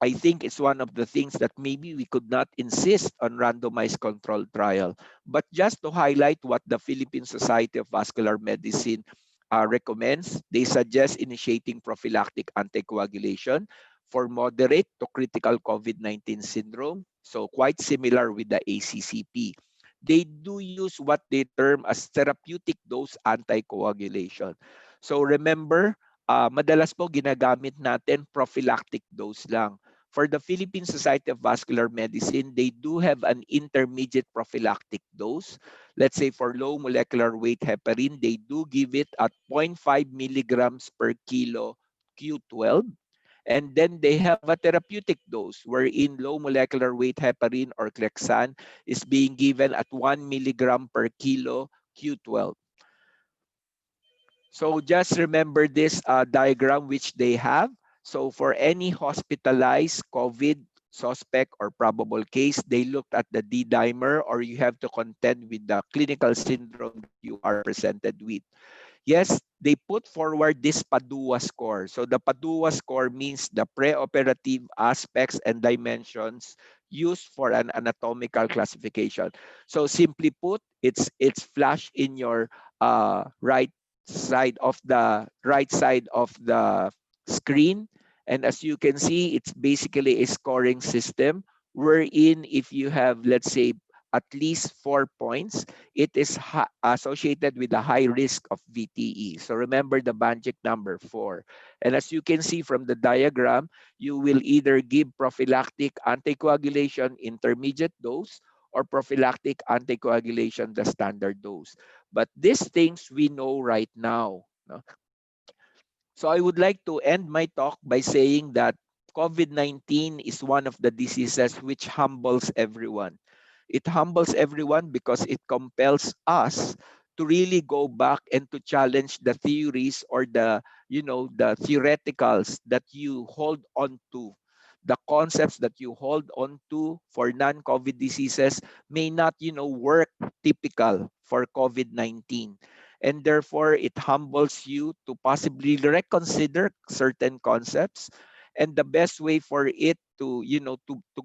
I think it's one of the things that maybe we could not insist on randomized controlled trial. But just to highlight what the Philippine Society of Vascular Medicine recommends, they suggest initiating prophylactic anticoagulation for moderate to critical COVID-19 syndrome. So quite similar with the ACCP. They do use what they term as therapeutic dose anticoagulation. So remember, madalas po ginagamit natin prophylactic dose lang. For the Philippine Society of Vascular Medicine, they do have an intermediate prophylactic dose. Let's say for low molecular weight heparin, they do give it at 0.5 milligrams per kilo Q12. And then they have a therapeutic dose wherein low molecular weight heparin or Clexan is being given at 1 milligram per kilo Q12. So just remember this diagram which they have. So for any hospitalized COVID suspect or probable case, they looked at the D-dimer, or you have to contend with the clinical syndrome that you are presented with. Yes, they put forward this Padua score. So the Padua score means the preoperative aspects and dimensions used for an anatomical classification. So simply put, it's flashed in your right side of the screen. And as you can see, it's basically a scoring system wherein if you have, let's say, at least 4 points, it is associated with a high risk of VTE. So remember the Banjik number 4. And as you can see from the diagram, you will either give prophylactic anticoagulation intermediate dose or prophylactic anticoagulation the standard dose. But these things we know right now. No? So I would like to end my talk by saying that COVID-19 is one of the diseases which humbles everyone. It humbles everyone because it compels us to really go back and to challenge the theories or the theoreticals that you hold on to. The concepts that you hold on to for non-COVID diseases may not, work typical for COVID-19. And therefore, it humbles you to possibly reconsider certain concepts. And the best way for it to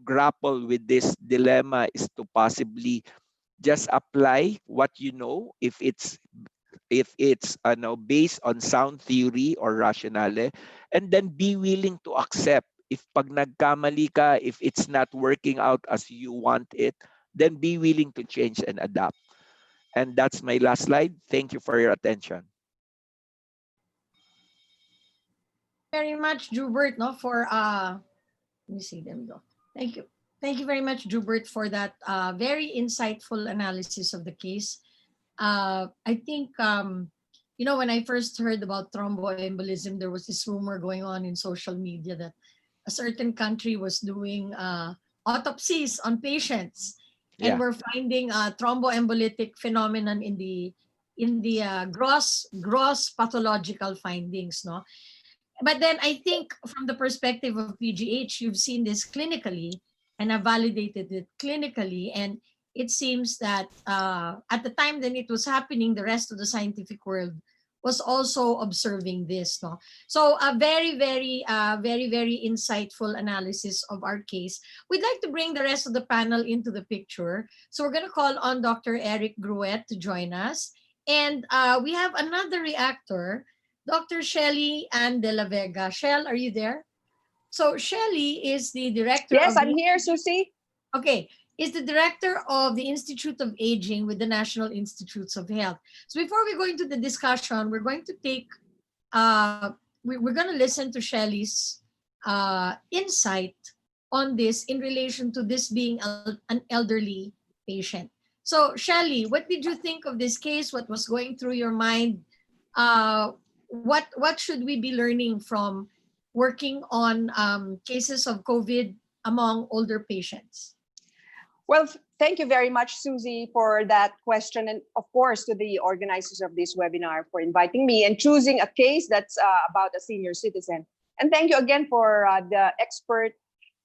grapple with this dilemma is to possibly just apply what you know, if it's based on sound theory or rationale, and then be willing to accept if pag nagkamali ka, if it's not working out as you want it, then be willing to change and adapt. And that's my last slide. Thank you for your attention. Very much, Jubert, no, for let me see, there we go. Thank you. Thank you very much, Jubert, for that very insightful analysis of the case. I think, when I first heard about thromboembolism, there was this rumor going on in social media that a certain country was doing autopsies on patients and Yeah. we're finding thromboembolic phenomenon in the gross pathological findings, no. But then I think from the perspective of PGH, you've seen this clinically and have validated it clinically. And it seems that at the time that it was happening, the rest of the scientific world was also observing this. No? So a very, very, very, very insightful analysis of our case. We'd like to bring the rest of the panel into the picture. So we're going to call on Dr. Eric Gruet to join us. And we have another reactor, Dr. Shelly Ann de la Vega. Shell, are you there? So Shelly is the director Yes, of I'm the here, Susie. Okay, is the director of the Institute of Aging with the National Institutes of Health. So before we go into the discussion, we're going to take we're going to listen to Shelly's insight on this in relation to this being an elderly patient. So Shelly, what did you think of this case? What was going through your mind? What should we be learning from working on cases of COVID among older patients? Well, thank you very much, Susie, for that question. And of course, to the organizers of this webinar for inviting me and choosing a case that's about a senior citizen. And thank you again for the expert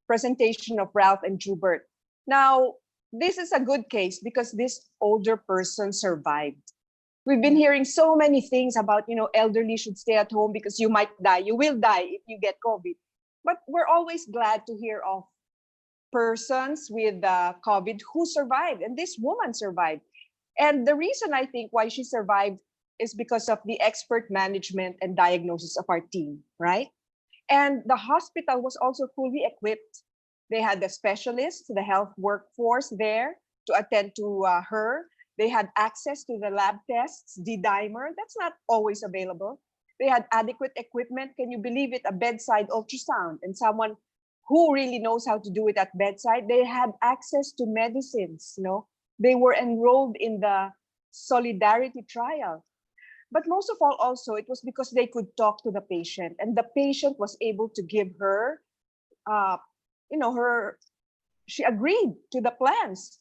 presentation of Ralph and Jubert. Now, this is a good case because this older person survived. We've been hearing so many things about, elderly should stay at home because you might die. You will die if you get COVID. But we're always glad to hear of persons with COVID who survived. And this woman survived. And the reason I think why she survived is because of the expert management and diagnosis of our team, right? And the hospital was also fully equipped. They had the specialists, the health workforce there to attend to her. They had access to the lab tests, D-dimer. That's not always available. They had adequate equipment. Can you believe it? A bedside ultrasound and someone who really knows how to do it at bedside. They had access to medicines. They were enrolled in the Solidarity trial. But most of all, also, it was because they could talk to the patient, and the patient was able to give her, she agreed to the plans.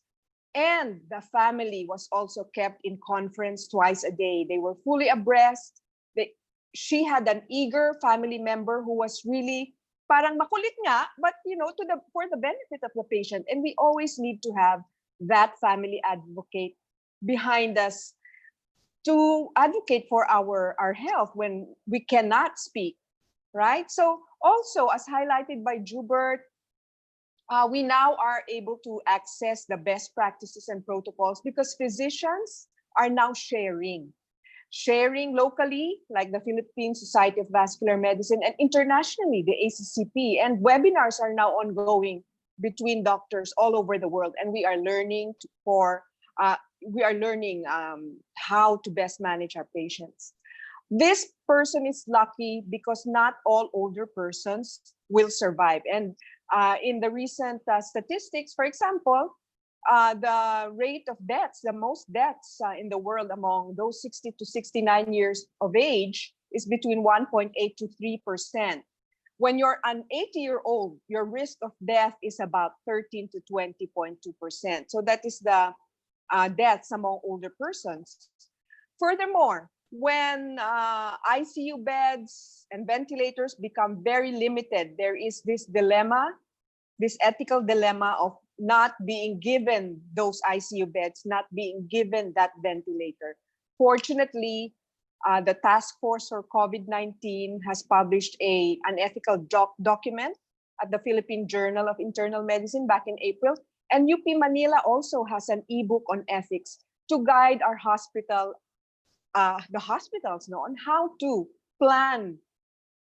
And the family was also kept in conference twice a day. They were fully abreast. She had an eager family member who was really parang makulit nga, but for the benefit of the patient. And we always need to have that family advocate behind us to advocate for our health when we cannot speak, right? So also, as highlighted by Jubert, we now are able to access the best practices and protocols because physicians are now sharing locally, like the Philippine Society of Vascular Medicine, and internationally, the ACCP. And webinars are now ongoing between doctors all over the world, and we are learning how to best manage our patients. This person is lucky because not all older persons will survive. And in the recent statistics, for example, the rate of deaths, the most deaths in the world among those 60 to 69 years of age is between 1.8 to 3%. When you're an 80-year-old, your risk of death is about 13 to 20.2%. So that is the deaths among older persons. Furthermore, when ICU beds and ventilators become very limited, there is this dilemma, this ethical dilemma of not being given those ICU beds, not being given that ventilator. Fortunately, the task force for COVID-19 has published an ethical document at the Philippine Journal of Internal Medicine back in April. And UP Manila also has an ebook on ethics to guide our the hospitals on how to plan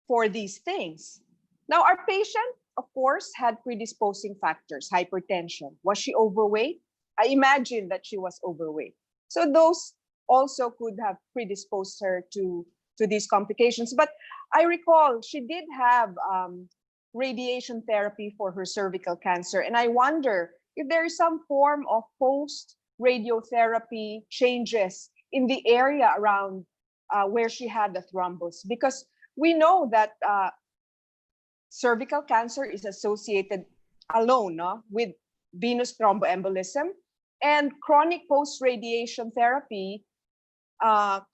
for these things. Now, our patient, of course, had predisposing factors, hypertension. Was she overweight? I imagine that she was overweight. So those also could have predisposed her to these complications. But I recall she did have radiation therapy for her cervical cancer. And I wonder if there is some form of post-radiotherapy changes in the area around where she had the thrombus. Because we know that cervical cancer is associated alone with venous thromboembolism, and chronic post-radiation therapy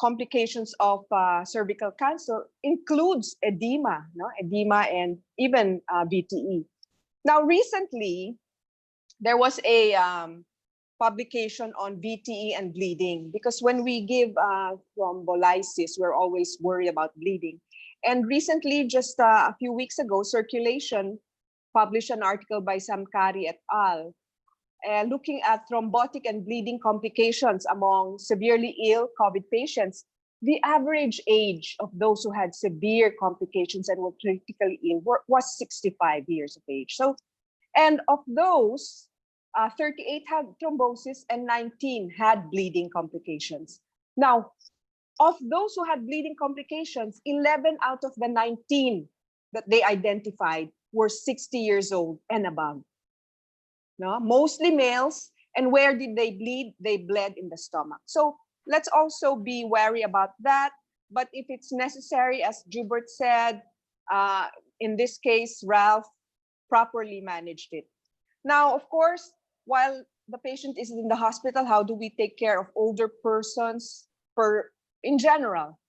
complications of cervical cancer includes edema and even VTE. Now, recently, there was a publication on VTE and bleeding, because when we give thrombolysis, we're always worried about bleeding. And recently, just a few weeks ago, Circulation published an article by Samkari et al. Looking at thrombotic and bleeding complications among severely ill COVID patients. The average age of those who had severe complications and were critically ill was 65 years of age. So, and of those, 38 had thrombosis and 19 had bleeding complications. Now, of those who had bleeding complications, 11 out of the 19 that they identified were 60 years old and above. No? Mostly males. And where did they bleed? They bled in the stomach. So let's also be wary about that. But if it's necessary, as Jubert said, in this case, Ralph properly managed it. Now, of course, while the patient is in the hospital, how do we take care of older persons in general?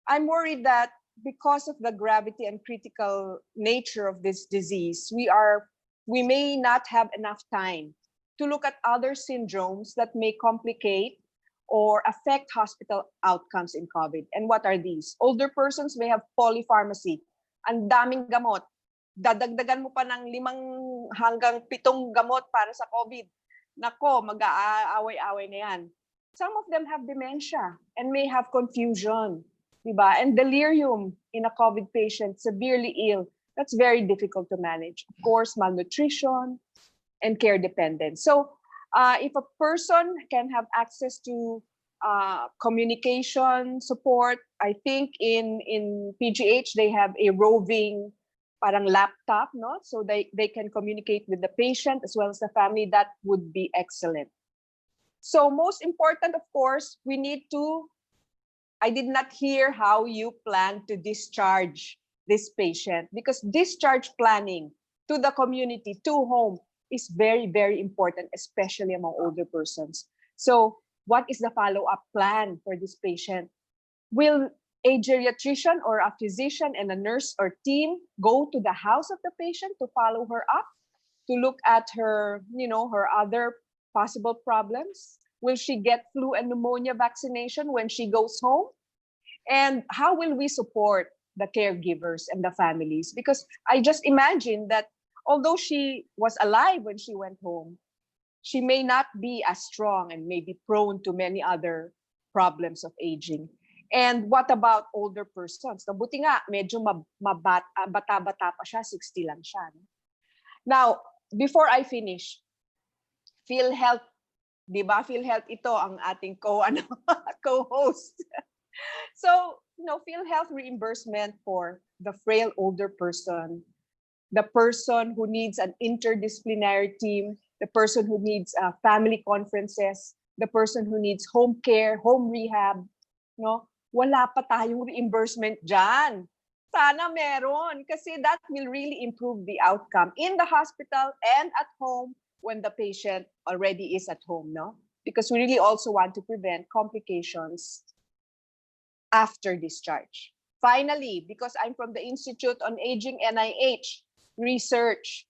I'm worried that because of the gravity and critical nature of this disease, we may not have enough time to look at other syndromes that may complicate or affect hospital outcomes in COVID. And what are these? Older persons may have polypharmacy. Ang daming gamot. Dadagdagan mo pa ng 5 hanggang 7 gamot para sa COVID. Nako, mag-aaway-away na yan. Some of them have dementia and may have confusion, diba? And delirium in a COVID patient, severely ill. That's very difficult to manage. Of course, malnutrition and care dependence. So if a person can have access to communication support, I think in PGH, they have a roving parang laptop, no? So they can communicate with the patient as well as the family. That would be excellent. So most important, of course, we need to, I did not hear how you plan to discharge this patient, because discharge planning to the community, to home, is very, very important, especially among older persons. So what is the follow-up plan for this patient? Will a geriatrician or a physician and a nurse or team go to the house of the patient to follow her up, to look at her, her other possible problems? Will she get flu and pneumonia vaccination when she goes home? And how will we support the caregivers and the families? Because I just imagine that although she was alive when she went home, she may not be as strong and may be prone to many other problems of aging. And what about older persons? Buti nga, medyo bata-bata pa siya, 60 lang siya. Now, before I finish, PhilHealth, di ba? PhilHealth ito ang ating co-host. So, PhilHealth reimbursement for the frail older person, the person who needs an interdisciplinary team, the person who needs family conferences, the person who needs home care, home rehab, wala pa tayong reimbursement dyan. Sana meron, kasi that will really improve the outcome in the hospital and at home when the patient already is at home, no? Because we really also want to prevent complications after discharge. Finally, because I'm from the Institute on Aging NIH research,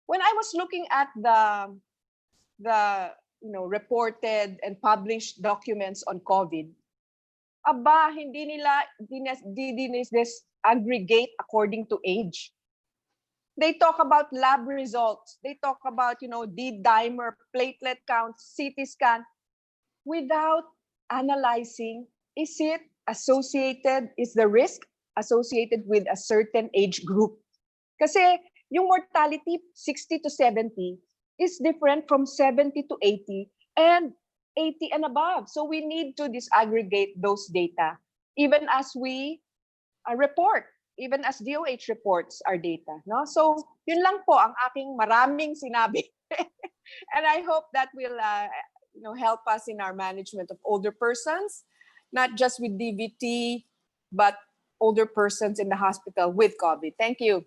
when I was looking at the reported and published documents on COVID, hindi nila disaggregate according to age. They talk about lab results. They talk about, D-dimer, platelet counts, CT scan, without analyzing, is the risk associated with a certain age group? Kasi yung mortality 60 to 70 is different from 70 to 80 and 80 and above. So we need to disaggregate those data, even as we report, even as DOH reports our data. No? So yun lang po ang aking maraming sinabi. And I hope that will help us in our management of older persons, not just with DVT, but older persons in the hospital with COVID. Thank you.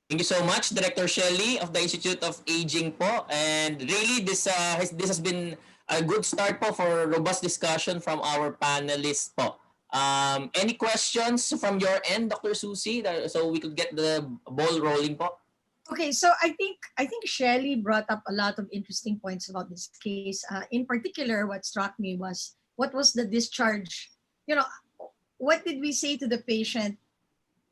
Thank you so much, Director Shelley of the Institute of Aging po. And really, this has been a good start po for robust discussion from our panelists po. Any questions from your end, Dr. Susie, so we could get the ball rolling po? Okay, so I think Shelley brought up a lot of interesting points about this case. In particular, what struck me was, what was the discharge? What did we say to the patient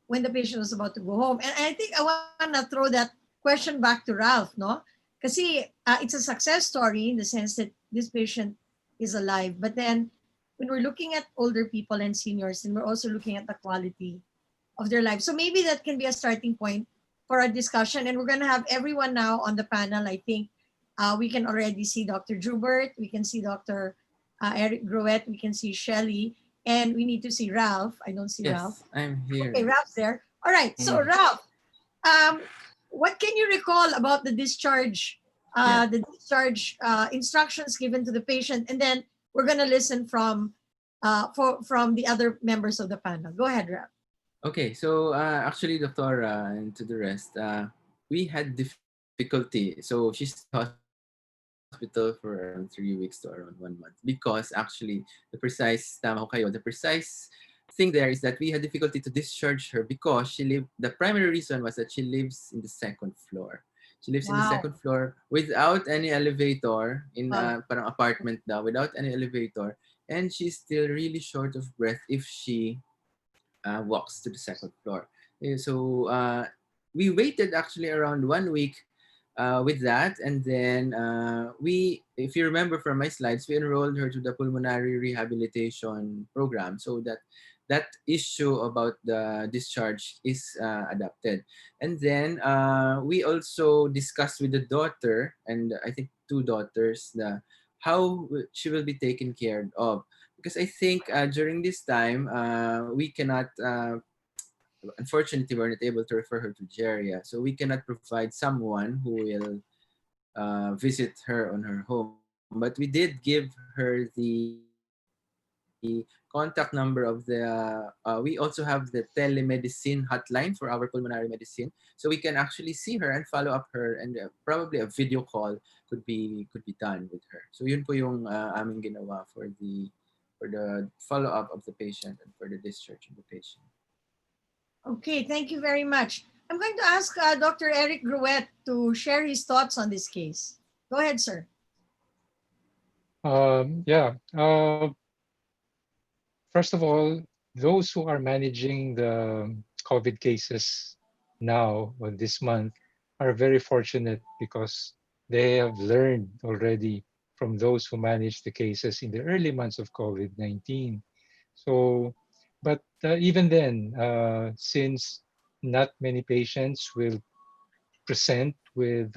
when the patient was about to go home? And I think I want to throw that question back to Ralph, no? Kasi it's a success story in the sense that this patient is alive. But then when we're looking at older people and seniors, and we're also looking at the quality of their lives. So maybe that can be a starting point for our discussion. And we're going to have everyone now on the panel. I think we can already see Dr. Jubert, we can see Dr. Eric Gruet, we can see Shelley, and we need to see Ralph. I don't see Ralph. I'm here. Okay, Ralph's there. All right. So Ralph, what can you recall about the discharge, instructions given to the patient, and then we're gonna listen from the other members of the panel. Go ahead, Ralph. Okay, so actually, Doctor, and to the rest, we had difficulty. So she's in hospital for around 3 weeks to around 1 month, because actually the precise thing there is that we had difficulty to discharge her because the primary reason was that she lives in the second floor. She lives in the Wow. second floor without any elevator in Wow. parang apartment daw, without any elevator, and she's still really short of breath if she walks to the second floor. So we waited actually around 1 week with that, and then if you remember from my slides, we enrolled her to the pulmonary rehabilitation program, so that that issue about the discharge is adapted. And then we also discussed with the daughter, and I think two daughters, the how she will be taken care of, because I think during this time we cannot unfortunately we're not able to refer her to Geria, so we cannot provide someone who will visit her on her home, but we did give her the contact number of the we also have the telemedicine hotline for our pulmonary medicine, so we can actually see her and follow up her, and probably a video call could be done with her. So yun po yung aming ginawa for the follow up of the patient and for the discharge of the patient. Okay, thank you very much. I'm going to ask Dr. Eric Gruet to share his thoughts on this case. Go ahead, sir. Yeah. First of all, those who are managing the COVID cases now or this month are very fortunate because they have learned already from those who managed the cases in the early months of COVID-19. So, but even then, since not many patients will present with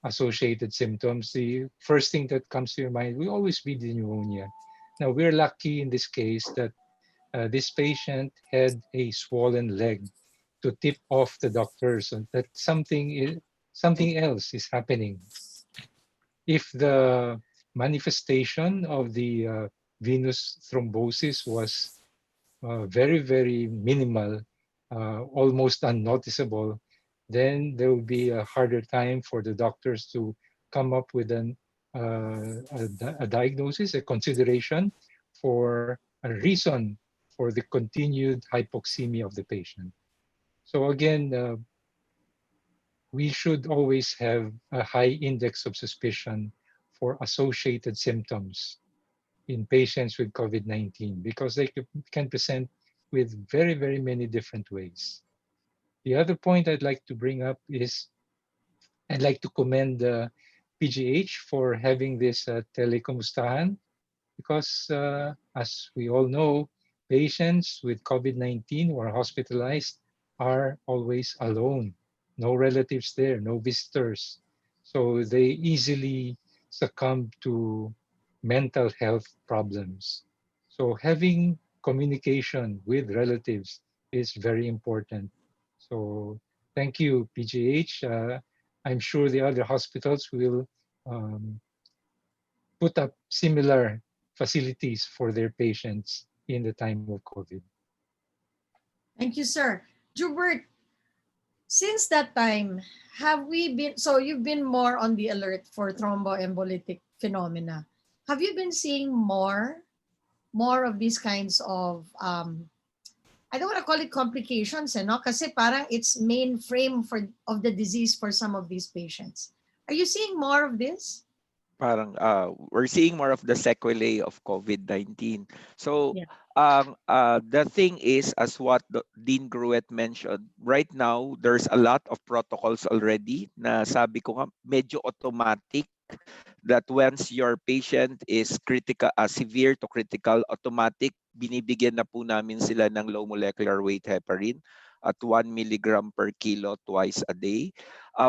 associated symptoms, the first thing that comes to your mind will always be the pneumonia. Now, we're lucky in this case that this patient had a swollen leg to tip off the doctors and that something else is happening. If the manifestation of the venous thrombosis was very, very minimal, almost unnoticeable, then there will be a harder time for the doctors to come up with a diagnosis, a consideration for a reason for the continued hypoxemia of the patient. So again, we should always have a high index of suspicion for associated symptoms in patients with COVID-19 because they can present with very, very many different ways. The other point I'd like to bring up is I'd like to commend PGH for having this telekomustahan because as we all know, patients with COVID-19 who are hospitalized are always alone. No relatives there, no visitors. So they easily succumb to mental health problems. So having communication with relatives is very important. So thank you, PGH. I'm sure the other hospitals will um, put up similar facilities for their patients in the time of COVID. Thank you, sir. Jubert, since that time, have we been, so you've been more on the alert for thromboembolic phenomena. Have you been seeing more of these kinds of, I don't want to call it complications, no? Kasi parang it's mainframe of the disease for some of these patients. Are you seeing more of this? Parang we're seeing more of the sequelae of COVID-19. So Yeah. the thing is, as what Dean Gruet mentioned, right now there's a lot of protocols already na sabi ko nga medyo automatic that once your patient is critical, severe to critical, automatic binibigyan na po namin sila ng low molecular weight heparin at 1 milligram per kilo twice a day.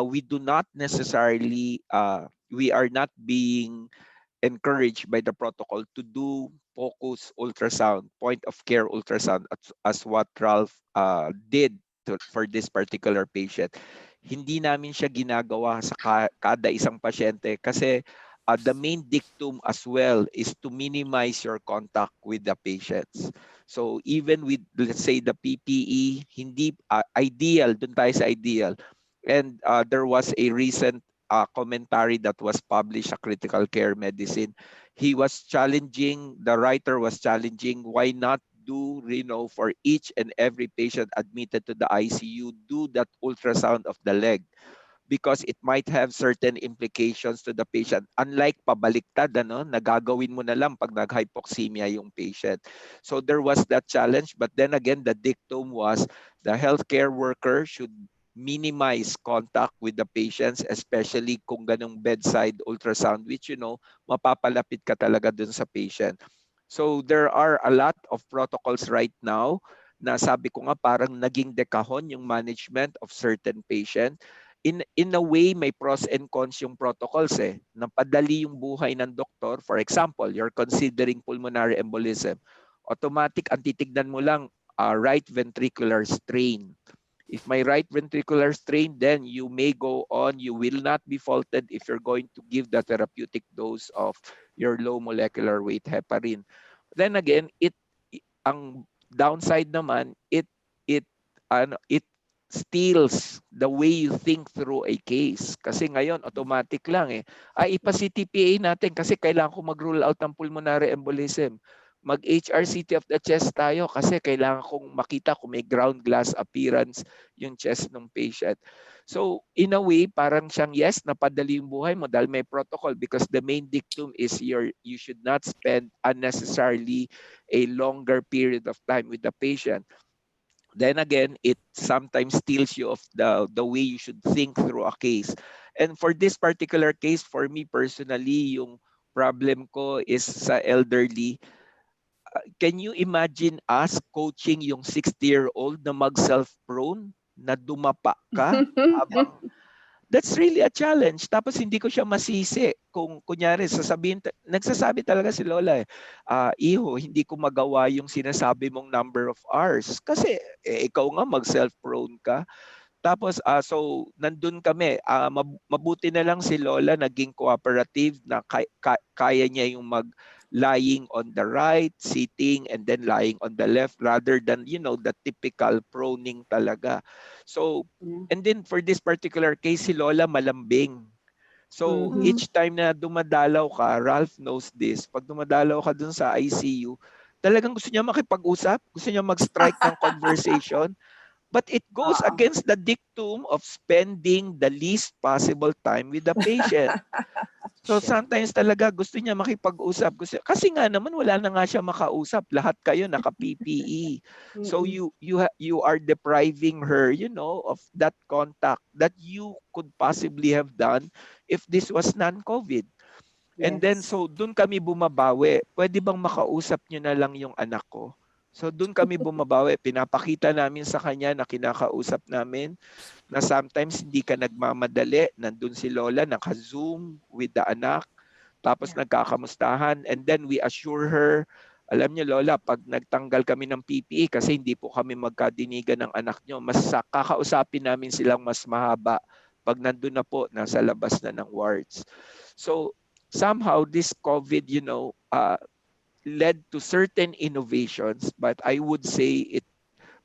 We do not necessarily we are not being encouraged by the protocol to do focus ultrasound, point of care ultrasound, as what Ralph did for this particular patient. Hindi namin siya ginagawa sa kada isang pasyente kasi the main dictum as well is to minimize your contact with the patients. So even with, let's say, the PPE, hindi ideal, dun tayo sa ideal. And there was a recent commentary that was published sa Critical Care Medicine. He was challenging, the writer was challenging, why not do, for each and every patient admitted to the ICU, do that ultrasound of the leg. because it might have certain implications to the patient. Unlike pabaliktad, nagagawin mo na lang pag nag-hypoxemia yung patient. So there was that challenge, but then again, the dictum was the healthcare worker should minimize contact with the patients, especially kung ganong bedside ultrasound, which mapapalapit ka talaga dun sa patient. So there are a lot of protocols right now na sabi ko nga parang naging dekahon yung management of certain patient. In a way, may pros and cons yung protocols eh. Napadali yung buhay ng doktor. For example, you're considering pulmonary embolism. Automatic, ang titignan mo lang, right ventricular strain. If my right ventricular strain, then you may go on. You will not be faulted if you're going to give the therapeutic dose of your low molecular weight heparin. Then again, ang downside naman, it steals the way you think through a case. Kasi ngayon, automatic lang eh. Ipa-CTPA natin kasi kailangan ko mag-rule out ng pulmonary embolism. Mag-HRCT of the chest tayo kasi kailangan kong makita kung may ground glass appearance yung chest ng patient. So, in a way, parang siyang yes, napadali yung buhay mo dahil may protocol because the main dictum is you should not spend unnecessarily a longer period of time with the patient. Then again, it sometimes steals you of the way you should think through a case. And for this particular case, for me personally, yung problem ko is sa elderly. Can you imagine us coaching yung 60-year-old na mag-self-prone, na dumapa ka habang that's really a challenge. Tapos hindi ko siya masisi kung kunyari nagsasabi talaga si Lola iho, hindi ko magawa yung sinasabi mong number of hours. Kasi ikaw nga mag-self-prone ka. Tapos, so nandun kami. Mabuti na lang si Lola naging cooperative na kaya niya yung lying on the right, sitting, and then lying on the left rather than, the typical proning talaga. So, and then for this particular case, si Lola malambing. So, each time na dumadalaw ka, Ralph knows this, pag dumadalaw ka dun sa ICU, talagang gusto niya makipag-usap, gusto niya mag-strike ng conversation. But it goes against the dictum of spending the least possible time with the patient. So sometimes talaga gusto niya makipag-usap. Kasi nga naman wala na nga siya makausap. Lahat kayo naka-PPE. So you are depriving her, of that contact that you could possibly have done if this was non-COVID. And then so doon kami bumabawi. Pwede bang makausap niyo na lang yung anak ko? So doon kami bumabawi. Pinapakita namin sa kanya na kinakausap namin na sometimes hindi ka nagmamadali. Nandun si Lola, naka-Zoom with the anak. Tapos nagkakamustahan. And then we assure her, alam niyo Lola, pag nagtanggal kami ng PPE kasi hindi po kami magkadinigan ng anak niyo, mas kakausapin namin silang mas mahaba pag nandun na po, nasa labas na ng wards. So somehow this COVID, led to certain innovations, but I would say it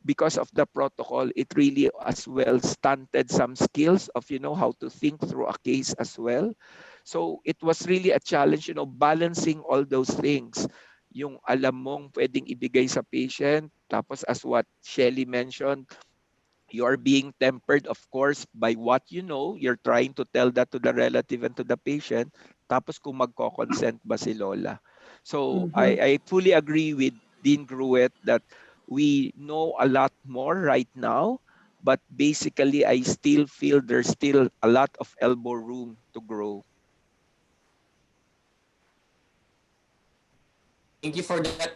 because of the protocol, it really as well stunted some skills of how to think through a case as well. So it was really a challenge, balancing all those things. Yung alam mong pwedeng ibigay sa patient, tapos as what Shelly mentioned, you are being tempered, of course, by what you know. You're trying to tell that to the relative and to the patient. Tapos kung magko-consent ba si Lola. So I fully agree with Dean Gruet that we know a lot more right now, but basically I still feel there's still a lot of elbow room to grow. Thank you for that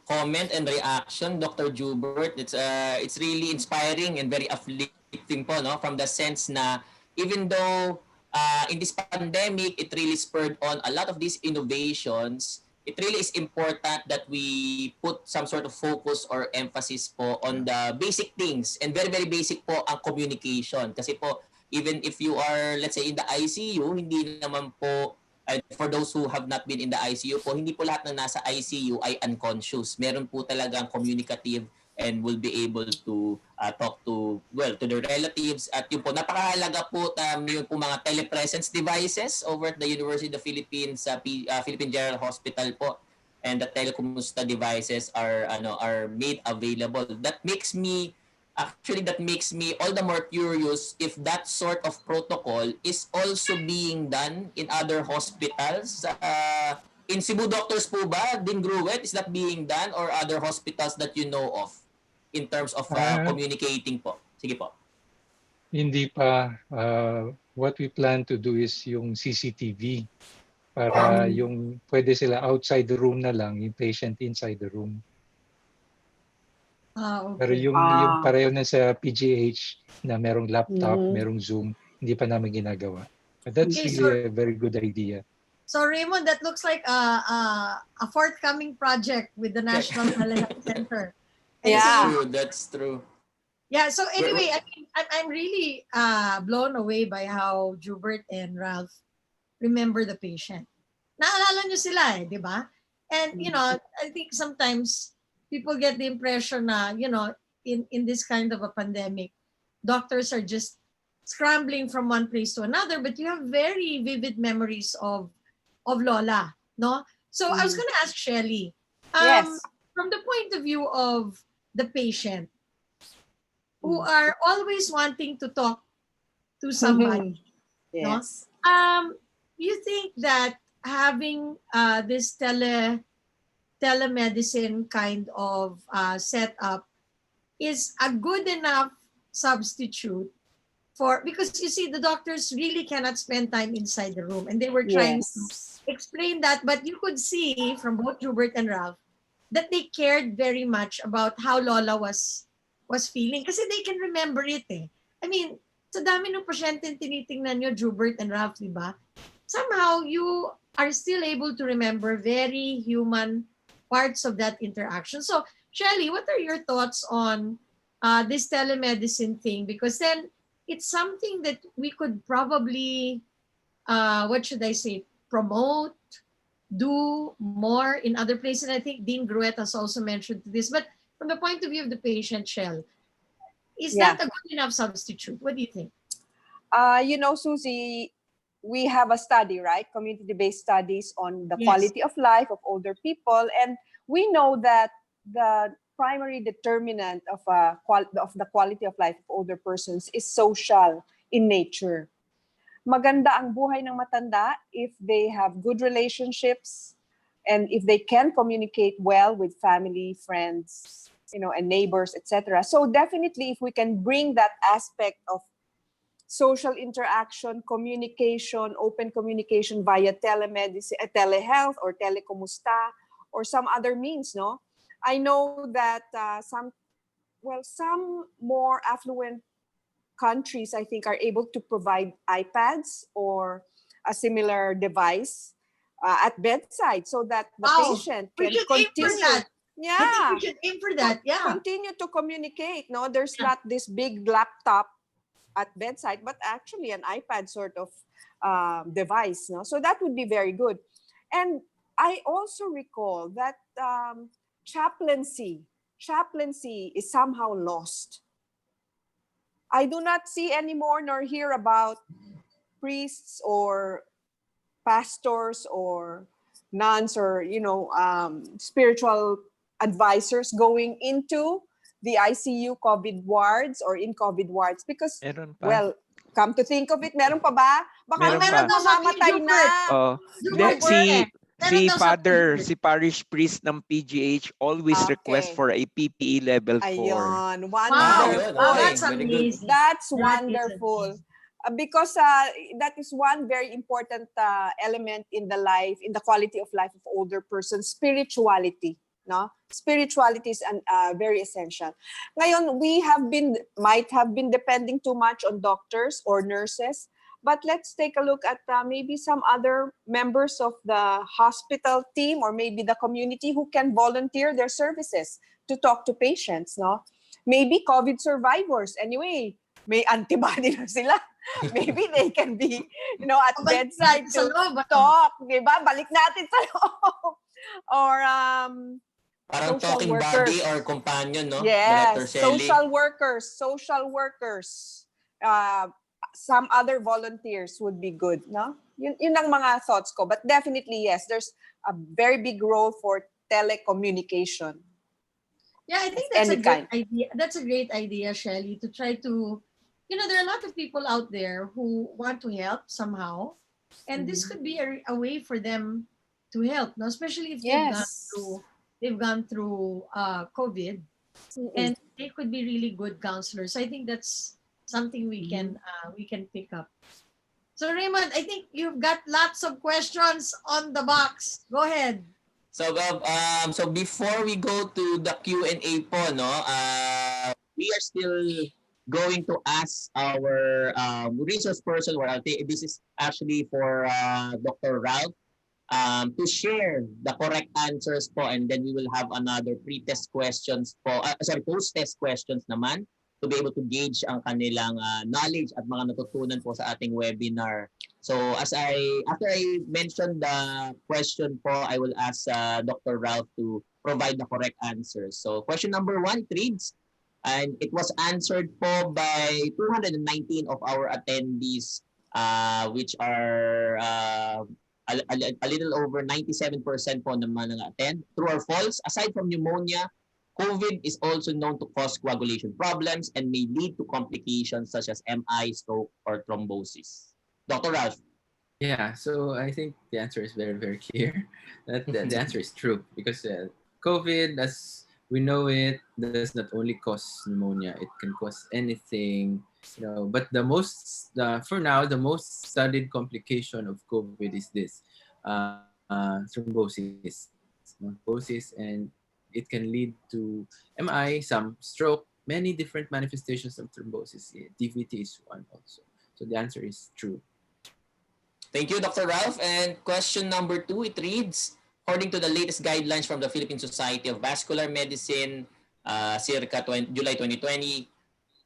comment and reaction, Dr. Jubert. It's really inspiring and very uplifting po, no, from the sense na even though in this pandemic it really spurred on a lot of these innovations, it really is important that we put some sort of focus or emphasis po on the basic things, and very very basic po ang communication kasi po even if you are, let's say, in the ICU, hindi naman po, for those who have not been in the ICU po, hindi po lahat ng nasa ICU ay unconscious. Meron po talagang communicative and will be able to talk to their relatives. At yun po, napakahalaga po yun po mga telepresence devices over at the University of the Philippines sa Philippine General Hospital po. And the telecommusta devices are made available. That makes me Actually, that makes me all the more curious if that sort of protocol is also being done in other hospitals. In Cebu Doctors po ba, Din Gruet, is that being done or other hospitals that you know of in terms of Ah, communicating po? Sige po. hindi pa. What we plan to do is yung CCTV para yung pwede sila outside the room na lang, yung patient inside the room. Pero Okay. yung pareho na sa PGH na merong laptop, Mhm. merong Zoom, hindi pa namin ginagawa. But that's Okay, really so a very good idea. So Raymond, that looks like a forthcoming project with the National Telehealth Center. And That's Yeah. true. That's true. yeah. So We're- anyway, I mean, I'm really blown away by how Jubert and Ralph remember the patient. Naalala nyo sila di ba? And I think sometimes people get the impression na, in this kind of a pandemic, doctors are just scrambling from one place to another, but you have very vivid memories of Lola, no? So I was gonna ask Shelly, Yes. from the point of view of the patient, who are always wanting to talk to somebody, no? Yes. You think that having this telemedicine kind of setup is a good enough substitute for, because you see the doctors really cannot spend time inside the room, and they were trying to Yes. explain that, but you could see from both Jubert and Ralph that they cared very much about how Lola was feeling kasi they can remember it eh. I mean, sa dami ng pasyente tinitingnan nyo, Jubert and Ralph, di ba? Somehow you are still able to remember very human parts of that interaction. So, Shelly, what are your thoughts on this telemedicine thing? Because then it's something that we could probably, what should I say, promote, do more in other places. And I think Dean Gruet has also mentioned this. But from the point of view of the patient, Shell, is Yeah. that a good enough substitute? What do you think? Susie, we have a study, right? Community-based studies on the Yes. quality of life of older people, and we know that the primary determinant of the quality of life of older persons is social in nature. Maganda ang buhay ng matanda if they have good relationships and if they can communicate well with family, friends, and neighbors, etc. So definitely, if we can bring that aspect of social interaction, communication, open communication via telemedicine, telehealth or telekomusta or some other means, no? I know that some more affluent countries, I think, are able to provide iPads or a similar device at bedside so that the Wow. patient We can should aim for continue. that. I Yeah. think we should aim for that. Yeah. Continue to communicate. No, there's Yeah. not this big laptop at bedside, but actually an iPad sort of device. No, so that would be very good. And I also recall that chaplaincy is somehow lost. I do not see anymore nor hear about priests or pastors or nuns or spiritual advisors going into the ICU COVID wards or in COVID wards because, Meron pa. well, come to think of it, meron pa ba? Baka Meron meron pa. mamamatay na. Oh, Jubert, si Meron daw sa Twitter. si parish priest ng PGH always Okay. request for a PPE level 4. Ayun, Wow. wonderful. Wow, That's very good. amazing. That's That is wonderful. amazing. Because that is one very important element in the quality of life of older persons, spirituality. No, spirituality is very essential. Ngayon, might have been depending too much on doctors or nurses, but let's take a look at maybe some other members of the hospital team or maybe the community who can volunteer their services to talk to patients. No, maybe COVID survivors. Anyway, may antibody na sila. Maybe they can be, at bedside Sa to loob. talk, di ba? Balik natin sa loob. Or Parang social talking workers. buddy or companion, no? Yes, Director Shelly. social workers. Some other volunteers would be good, no? Yun ang mga thoughts ko. But definitely, yes, there's a very big role for telecommunication. Yeah, I think that's a Any great kind. idea. That's a great idea, Shelley, to try to, there are a lot of people out there who want to help somehow. And this Mhm. could be a way for them to help, no? Especially if Yes. they've gone through COVID, Mm-mm. and they could be really good counselors. I think that's something Mhm. we can pick up. So Raymond, I think you've got lots of questions on the box. Go ahead. So before we go to the Q&A po, no, we are still going to ask our resource person, this is actually for Dr. Ralph, to share the correct answers po, and then we will have another pre-test questions po, post-test questions naman to be able to gauge ang kanilang knowledge at mga natutunan po sa ating webinar. So after I mention the question po, I will ask Dr. Ralph to provide the correct answers. So question number 1, it reads, and it was answered po by 219 of our attendees, which are a little over 97% po naman nag-attend. True or false? Aside from pneumonia, COVID is also known to cause coagulation problems and may lead to complications such as MI, stroke, or thrombosis. Dr. Ralph. Yeah, so I think the answer is very, very clear. That the answer is true because COVID, as we know it, does not only cause pneumonia; it can cause anything. But for now, the most studied complication of COVID is this thrombosis. Thrombosis, and it can lead to MI, some stroke, many different manifestations of thrombosis. DVT is one also. So the answer is true. Thank you, Dr. Ralph. And question number 2, it reads, according to the latest guidelines from the Philippine Society of Vascular Medicine, circa July 2020,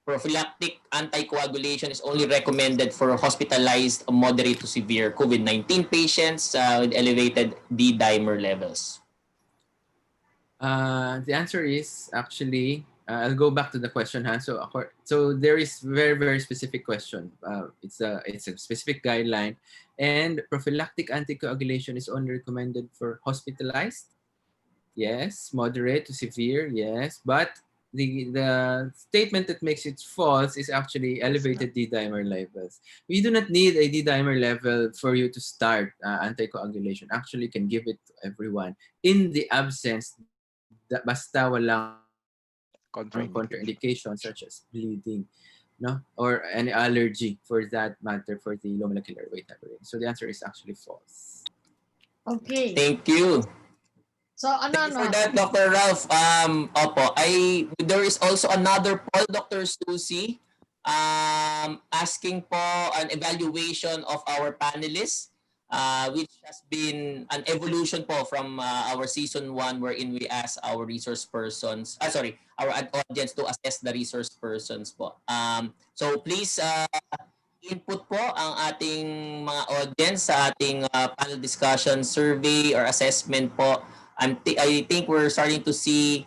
prophylactic anticoagulation is only recommended for hospitalized moderate to severe COVID-19 patients with elevated D-dimer levels. The answer is actually, I'll go back to the question. So there is very, very specific question. It's a specific guideline, and prophylactic anticoagulation is only recommended for hospitalized. Yes, moderate to severe. Yes, but the statement that makes it false is actually elevated D-dimer levels. We do not need a D-dimer level for you to start anticoagulation. Actually, you can give it to everyone in the absence basta walang Contraindication. contraindication such as bleeding, no, or any allergy for that matter for the low molecular weight heparin. So the answer is actually false. Okay. Thank you. So Thank you for ano? that, Dr. Ralph. There is also another poll, Dr. Susie, asking po an evaluation of our panelists, which has been an evolution po from our season 1 wherein we ask our resource persons, our audience to assess the resource persons po. So please input po ang ating mga audience sa ating panel discussion survey or assessment po. I think we're starting to see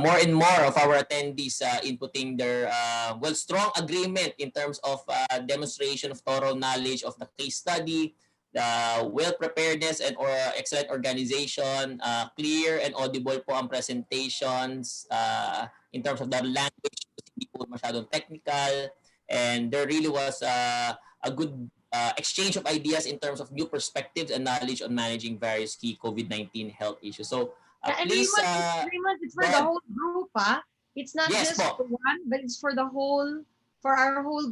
more and more of our attendees inputting their strong agreement in terms of demonstration of thorough knowledge of the case study, the well preparedness and or excellent organization, clear and audible po ang presentations in terms of the language, hindi po masyadong technical, and there really was a good exchange of ideas in terms of new perspectives and knowledge on managing various key COVID-19 health issues. So Yeah, and please, Raymond, it's go for the ahead. whole group, ah. It's not Yes just po, for one, but it's for our whole for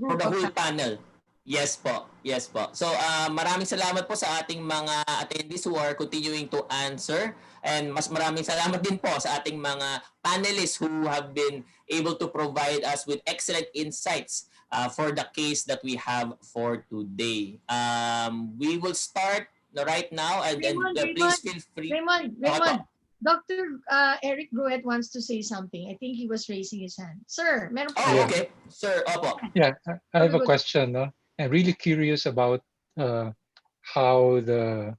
group the of whole panel. panel. Yes po. Yes po. So maraming salamat po sa ating mga attendees who are continuing to answer, and mas maraming salamat din po sa ating mga panelists who have been able to provide us with excellent insights for the case that we have for today. We will start right now, and please feel free. Okay po. Raymond, Dr. Eric Gruet wants to say something. I think he was raising his hand. Sir, meron po Oh, kayo? Yeah, okay. Sir, opo. yeah. I have a Good. question. No? I'm really curious about how the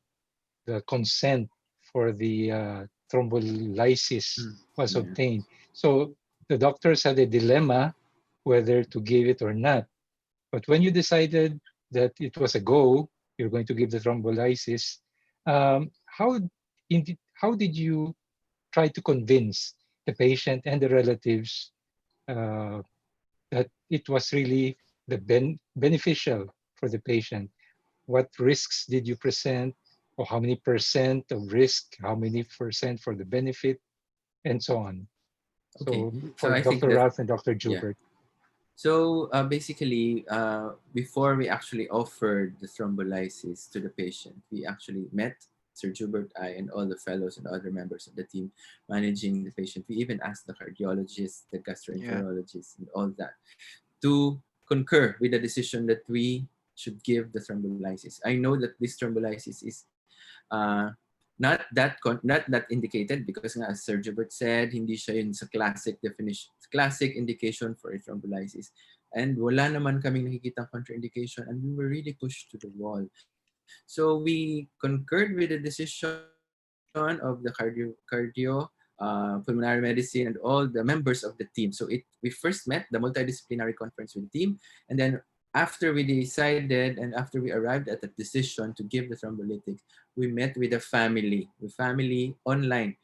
consent for the thrombolysis was Yeah. obtained. So the doctors had a dilemma whether to give it or not. But when you decided that it was a go, you're going to give the thrombolysis, how did you try to convince the patient and the relatives that it was really beneficial for the patient. What risks did you present, or how many percent of risk, how many percent for the benefit, and so on. Okay, So so for I think Dr. that Ralph and Dr. yeah. Jubert. So basically, before we actually offered the thrombolysis to the patient, we actually met Sir Jubert, I, and all the fellows and other members of the team managing the patient. We even asked the cardiologist, the Yeah. gastroenterologist, and all that to concur with the decision that we should give the thrombolysis. I know that this thrombolysis is not that indicated because nga, as Sir Jubert said, hindi siya yun sa classic definition, classic indication for a thrombolysis. And wala naman kaming nakikitang contraindication, and we were really pushed to the wall. So we concurred with the decision of the pulmonary medicine and all the members of the team. So we first met the multidisciplinary conference with the team, and then after we decided and after we arrived at the decision to give the thrombolytic, we met with the family online.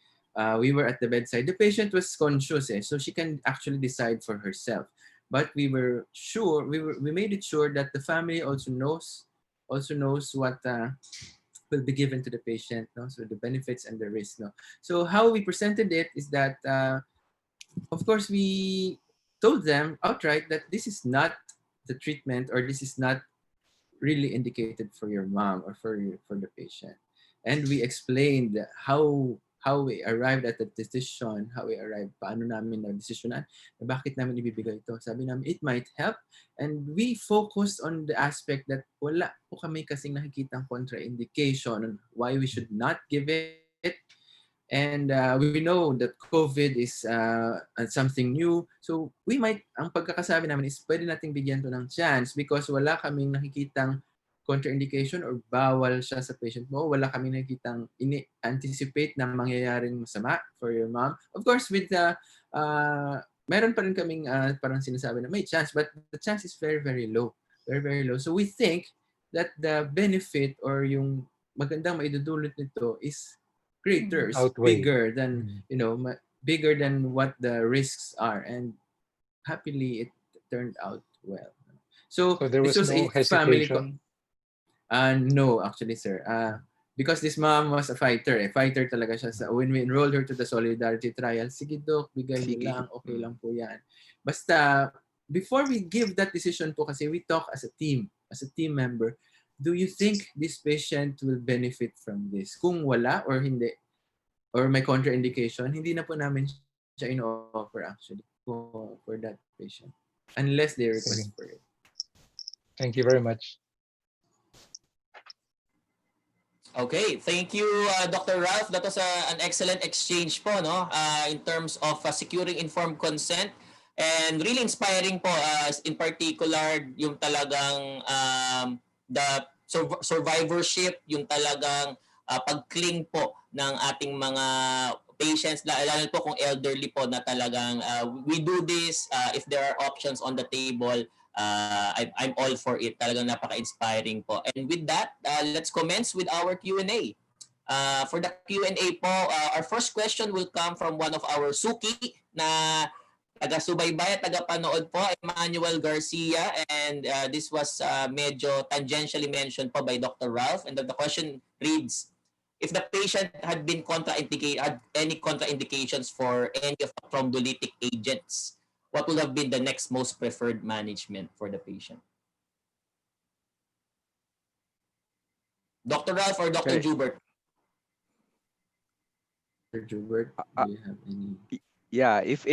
We were at the bedside. The patient was conscious, so she can actually decide for herself. But we were sure, we made it sure that the family also knows what will be given to the patient, no? So the benefits and the risks, no? So how we presented it is that, of course, we told them outright that this is not the treatment, or this is not really indicated for your mom or for the patient. And we explained how we arrived at the decision, paano namin na-desisyonan na bakit namin ibibigay ito. Sabi namin, it might help. And we focused on the aspect that wala po kami kasing nakikitang contraindication on why we should not give it. And we know that COVID is something new. So ang pagkakasabi namin is pwede nating bigyan to ng chance because wala kaming nakikitang contraindication or bawal siya sa patient mo. Wala kaming nakikitang anticipate na mangyayaring masama for your mom. Of course, with meron pa rin kaming parang sinasabi na may chance, but the chance is very, very low. Very, very low. So we think that the benefit or yung magandang maidudulot nito is greater, Outweigh. bigger than bigger than what the risks are, and happily it turned out well. So So there this was was no a family. hesitation. No, actually, sir. Because this mom was a fighter. Fighter talaga siya. When we enrolled her to the Solidarity Trial, sige Doc, bigay niyo Sige. lang, okay lang po yan. Basta, before we give that decision po, kasi we talk as a team member, do you think this patient will benefit from this? Kung wala or hindi, or may contraindication, hindi na po namin siya in-offer actually for that patient. Unless they request for it. Thank you very much. Okay, thank you, Dr. Ralph. That was an excellent exchange po, no? In terms of securing informed consent, and really inspiring po, in particular, yung talagang the survivorship, yung talagang pag-cling po ng ating mga patients, lalo po kung elderly po na talagang we do this if there are options on the table. I'm all for it. Talagang napaka-inspiring po. And with that, let's commence with our Q&A. For the Q&A po, our first question will come from one of our suki na taga-subaybay at taga-panood po, Emmanuel Garcia. And this was medyo tangentially mentioned po by Dr. Ralph. And the question reads, if the patient had any contraindications for any of the thrombolytic agents, what would have been the next most preferred management for the patient? Dr. Ralph or Dr. Okay. Jubert? Dr. Jubert, do you have any? Yeah, if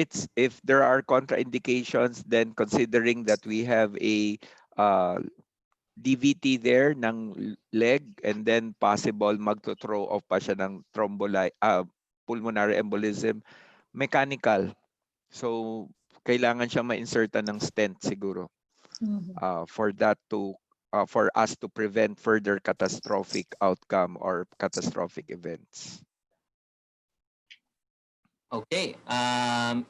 there are contraindications, then considering that we have a DVT there ng leg, and then possible magto-throw off pa siya ng pulmonary embolism, mechanical. So kailangan siya ma-insertan ng stent siguro. For that to for us to prevent further catastrophic outcome or catastrophic events. Okay.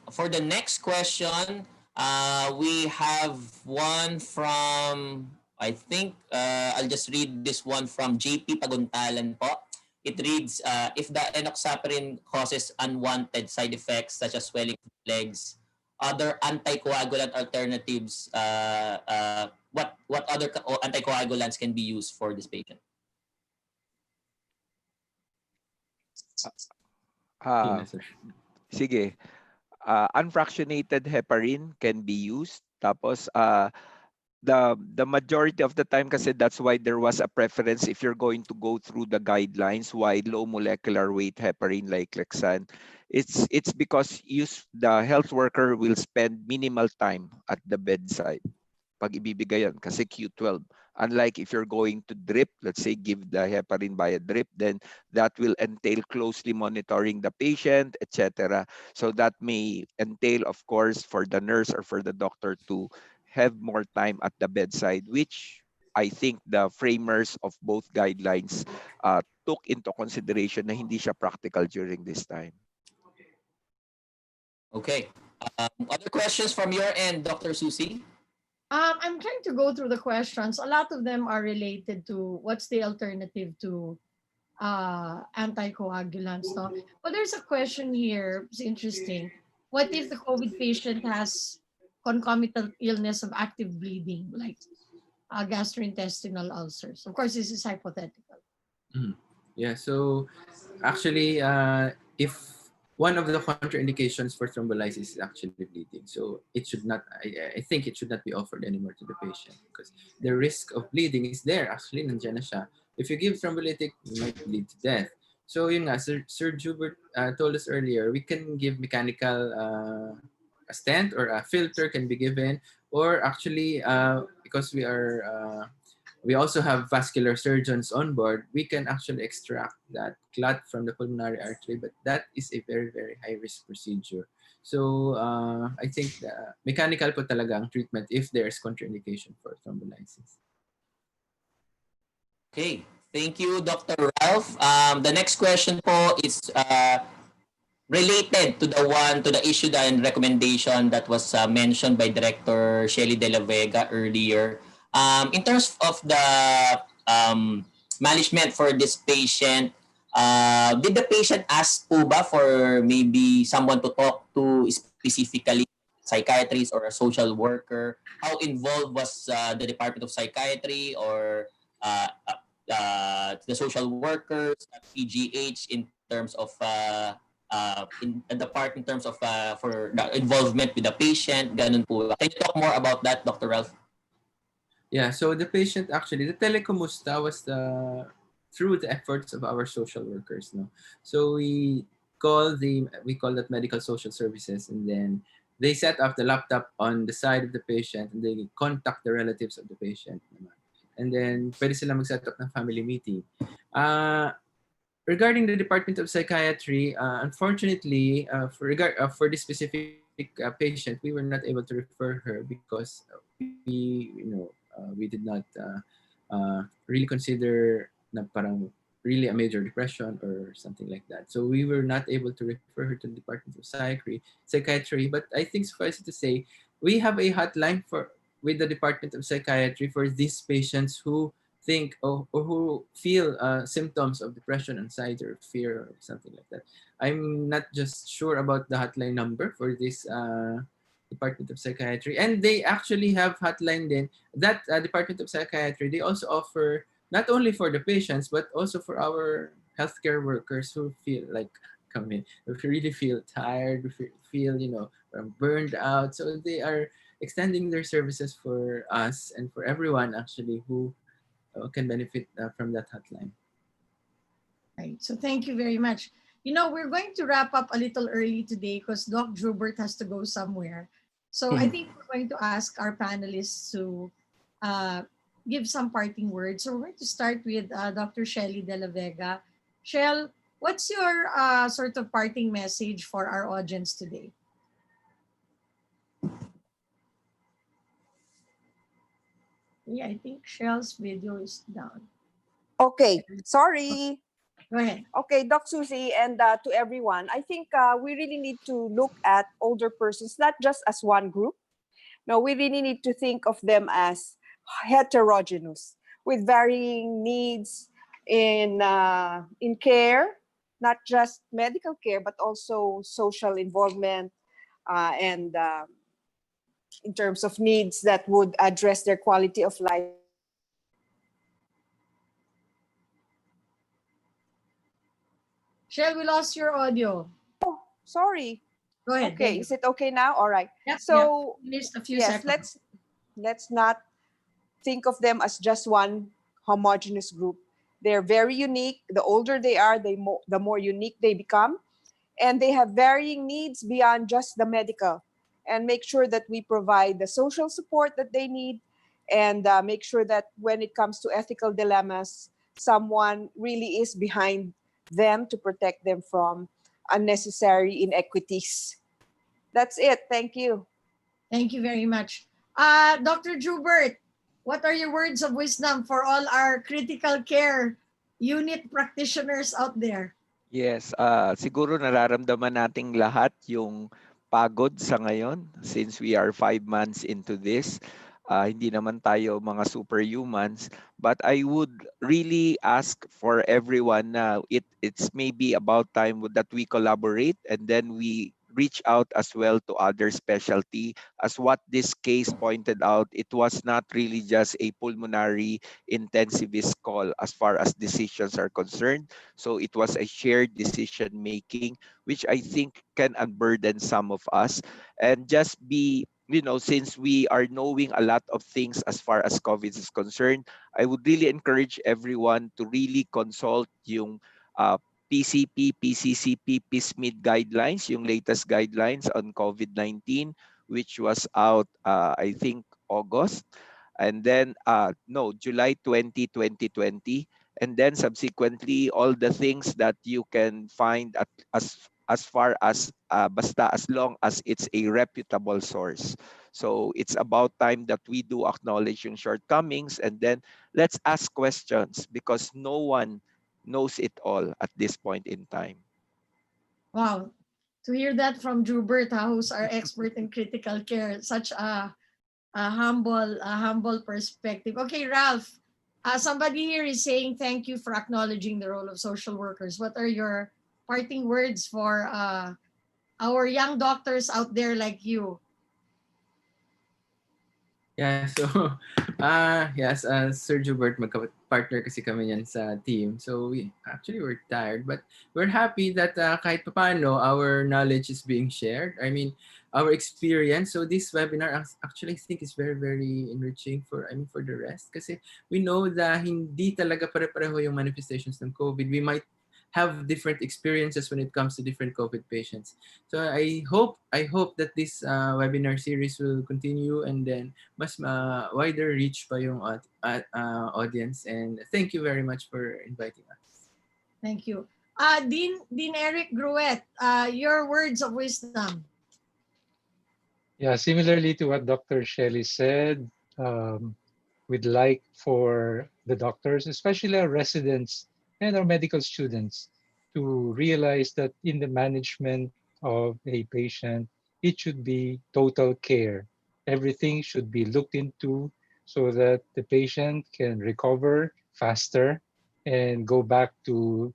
For the next question, we have one from, I think, I'll just read this one from JP Paguntalan po. It reads, if the enoxaparin causes unwanted side effects such as swelling of the legs, other anticoagulant alternatives, what other anticoagulants can be used for this patient? Ah, Yes, sir. sige. Unfractionated heparin can be used. Tapos the majority of the time kasi that's why there was a preference if you're going to go through the guidelines why low molecular weight heparin like Lexan. It's because the health worker will spend minimal time at the bedside pag ibibigay yan kasi Q12. Unlike if you're going to drip, let's say give the heparin by a drip, then that will entail closely monitoring the patient, etc. So that may entail, of course, for the nurse or for the doctor to have more time at the bedside, which I think the framers of both guidelines took into consideration na hindi siya practical during this time. Okay. Other questions from your end, Dr. Susie? I'm trying to go through the questions. A lot of them are related to what's the alternative to anticoagulants. No? But there's a question here. It's interesting. What if the COVID patient has concomitant illness of active bleeding, like gastrointestinal ulcers? Of course, this is hypothetical. Yeah, so actually, if one of the contraindications for thrombolysis is actually bleeding, so it should not. I think it should not be offered anymore to the patient because the risk of bleeding is there. Actually, nandiyan na siya. If you give thrombolytic, you might bleed to death. So yun nga, Sir Jubert told us earlier, we can give mechanical a stent or a filter can be given, or actually because we also have vascular surgeons on board, we can actually extract that clot from the pulmonary artery, but that is a very, very high risk procedure. So I think the mechanical po talaga ang treatment if there's contraindication for thrombolysis. Okay. Thank you, Dr. Ralph. The next question po is related to the issue and recommendation that was mentioned by Director Shelly De La Vega earlier. In terms of the management for this patient, did the patient ask po ba for maybe someone to talk to specifically, psychiatrist or a social worker? How involved was the Department of Psychiatry or the social workers at PGH in terms of in the part in terms of for the involvement with the patient, ganun po. Can you talk more about that, Dr. Ralph? Yeah, so the patient actually, the telekumusta was through the efforts of our social workers. No, so we call that medical social services, and then they set up the laptop on the side of the patient, and they contact the relatives of the patient, and then pwede sila mag-set up ng family meeting. Regarding the Department of Psychiatry, unfortunately, for this specific patient, we were not able to refer her because we did not really consider na parang really a major depression or something like that. So we were not able to refer her to the Department of Psychiatry. But I think suffice it to say, we have a hotline with the Department of Psychiatry for these patients who think or who feel symptoms of depression, anxiety, or fear, or something like that. I'm not just sure about the hotline number for this Department of Psychiatry, and they actually have hotline then. That Department of Psychiatry, they also offer not only for the patients but also for our healthcare workers who feel like come in, who really feel tired, who feel burned out. So they are extending their services for us and for everyone actually who can benefit from that hotline. Right. So thank you very much. We're going to wrap up a little early today because Doc Jubert has to go somewhere. So I think we're going to ask our panelists to give some parting words. So we're going to start with Dr. Shelly De La Vega. Shell, what's your sort of parting message for our audience today? Yeah, I think Shell's video is down. Okay, sorry. Go ahead. Okay, Doc Susie, and to everyone, I think we really need to look at older persons not just as one group. No, we really need to think of them as heterogeneous with varying needs in care, not just medical care, but also social involvement and in terms of needs that would address their quality of life. Shell, we lost your audio. Sorry. Go ahead. Okay, Thank is you. it okay now? All right. Yep, yep. So We missed a few yes, seconds. let's not think of them as just one homogeneous group. They're very unique. The older they are, the more unique they become. And they have varying needs beyond just the medical. And make sure that we provide the social support that they need, and make sure that when it comes to ethical dilemmas, someone really is behind them to protect them from unnecessary inequities. That's it. Thank you. Thank you very much. Dr. Jubert, what are your words of wisdom for all our critical care unit practitioners out there? Yes, siguro nararamdaman nating lahat yung pagod sa ngayon since we are 5 months into this. Hindi naman tayo mga superhumans, but I would really ask for everyone na it's maybe about time that we collaborate and then we reach out as well to other specialty. As what this case pointed out, it was not really just a pulmonary intensivist call as far as decisions are concerned. So it was a shared decision making, which I think can unburden some of us and just be, since we are knowing a lot of things as far as COVID is concerned, I would really encourage everyone to really consult yung PCP, PCCP, PSMID guidelines, yung latest guidelines on COVID-19, which was out, I think, August. And then, no, July 20, 2020. And then subsequently, all the things that you can find as far as basta as long as it's a reputable source. So it's about time that we do acknowledge yung shortcomings and then let's ask questions because no one knows it all at this point in time. Wow. To hear that from Jubert, who's our expert in critical care, such a humble perspective. Okay, Ralph, somebody here is saying thank you for acknowledging the role of social workers. What are your parting words for our young doctors out there like you? Yeah, so yes, Sir Jubert, magka-partner kasi kami yan sa team. So we're tired, but we're happy that kahit papaano our knowledge is being shared. I mean, our experience. So this webinar actually I think is very very enriching for the rest kasi we know that hindi talaga pare-pareho yung manifestations ng COVID. We might have different experiences when it comes to different COVID patients. So I hope that this webinar series will continue and then mas wider reach pa yung audience. And thank you very much for inviting us. Thank you. Dean Eric Gruet, your words of wisdom. Yeah, similarly to what Dr. Shelley said, we'd like for the doctors, especially our residents and our medical students, to realize that in the management of a patient, it should be total care. Everything should be looked into so that the patient can recover faster and go back to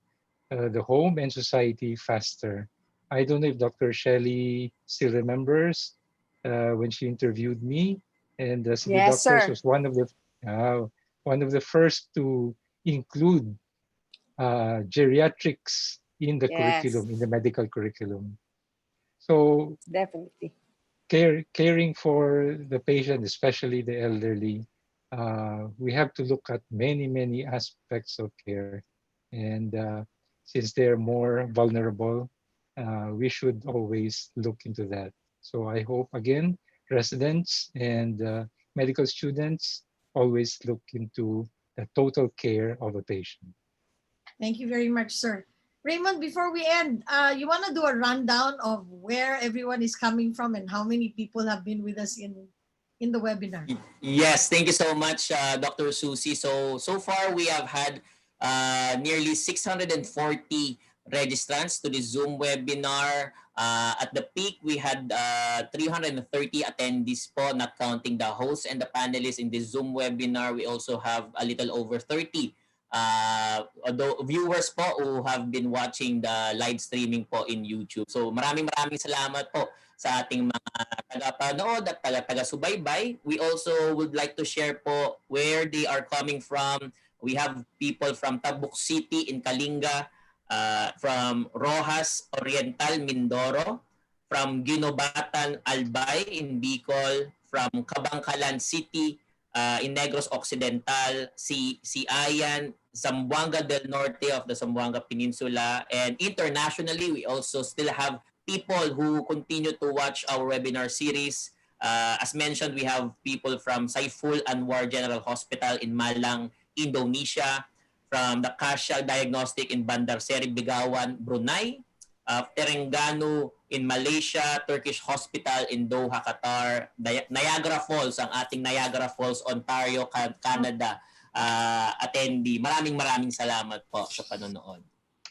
the home and society faster. I don't know if Dr. Shelley still remembers when she interviewed me, and City Yes, Doctors sir. was one of the first to include geriatrics in the Yes, curriculum, in the medical curriculum. So definitely. caring for the patient, especially the elderly, we have to look at many aspects of care. And since they're more vulnerable, we should always look into that. So I hope, again, residents and medical students always look into the total care of a patient. Thank you very much, sir. Raymond, before we end, you want to do a rundown of where everyone is coming from and how many people have been with us in the webinar? Yes, thank you so much, Dr. Susie. So far we have had nearly 640 registrants to the Zoom webinar. At the peak, we had 330 attendees po, not counting the hosts and the panelists in the Zoom webinar. We also have a little over 30 viewers po who have been watching the live streaming po in YouTube. So maraming salamat po sa ating mga tagapanood at taga-subaybay. We also would like to share po where they are coming from. We have people from Tabuk City in Kalinga, from Rojas Oriental, Mindoro, from Ginobatan, Albay in Bicol, from Kabangkalan City, in Negros Occidental, si Ayan, Zamboanga del Norte of the Zamboanga Peninsula, and internationally, we also still have people who continue to watch our webinar series. As mentioned, we have people from Saiful Anwar General Hospital in Malang, Indonesia, from the Kasia Diagnostic in Bandar Seri Begawan, Brunei, Terengganu in Malaysia, Turkish Hospital in Doha, Qatar, Niagara Falls, ang ating Niagara Falls, Ontario, Canada, attendee. Maraming salamat po sa panonood.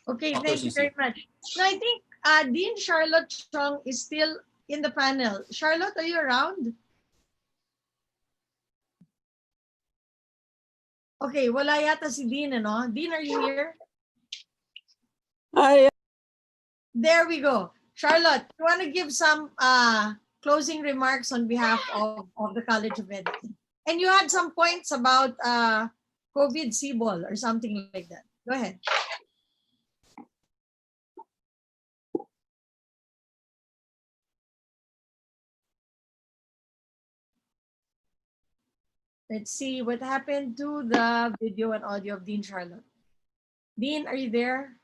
Okay, Dr. thank you Susie. very much. So I think Dean Charlotte Chong is still in the panel. Charlotte, are you around? Okay, wala yata si Dean, ano? Dean, are you here? Hi. There we go. Charlotte, you want to give some closing remarks on behalf of the College of Medicine? And you had some points about COVID CBOL or something like that. Go ahead. Let's see what happened to the video and audio of Dean Charlotte. Dean, are you there?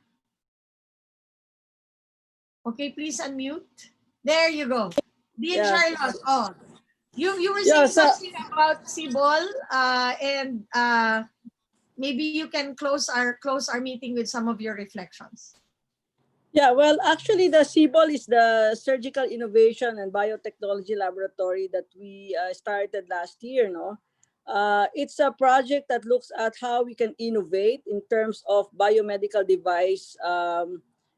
Okay, please unmute. There you go. Dean Charlotte, oh, you were saying something about CBOL, and maybe you can close our meeting with some of your reflections. Yeah, well, actually, the CBOL is the Surgical Innovation and Biotechnology Laboratory that we started last year, no? It's a project that looks at how we can innovate in terms of biomedical device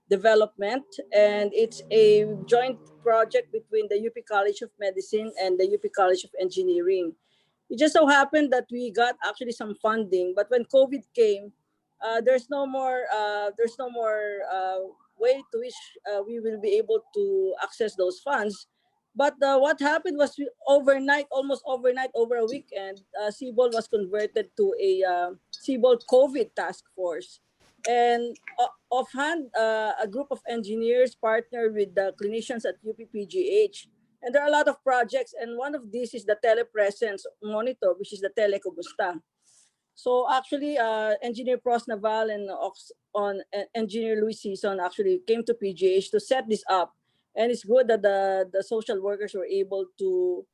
development, and it's a joint project between the UP College of Medicine and the UP College of Engineering. It just so happened that we got actually some funding, but when COVID came, there's no more way to which we will be able to access those funds. But what happened was overnight, almost overnight, over a weekend, CBOL was converted to a CBOL COVID task force. And offhand, a group of engineers partnered with the clinicians at UPPGH. And there are a lot of projects, and one of these is the telepresence monitor, which is the Telekumusta. So actually, Engineer Pros Naval and Engineer Luis Sison actually came to PGH to set this up. And it's good that the social workers were able to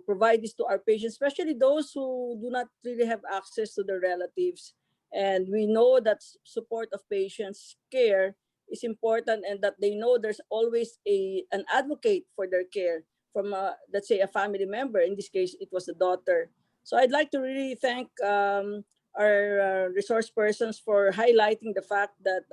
provide this to our patients, especially those who do not really have access to their relatives. And we know that support of patients' care is important, and that they know there's always an advocate for their care from, let's say, a family member. In this case, it was the daughter. So I'd like to really thank our resource persons for highlighting the fact that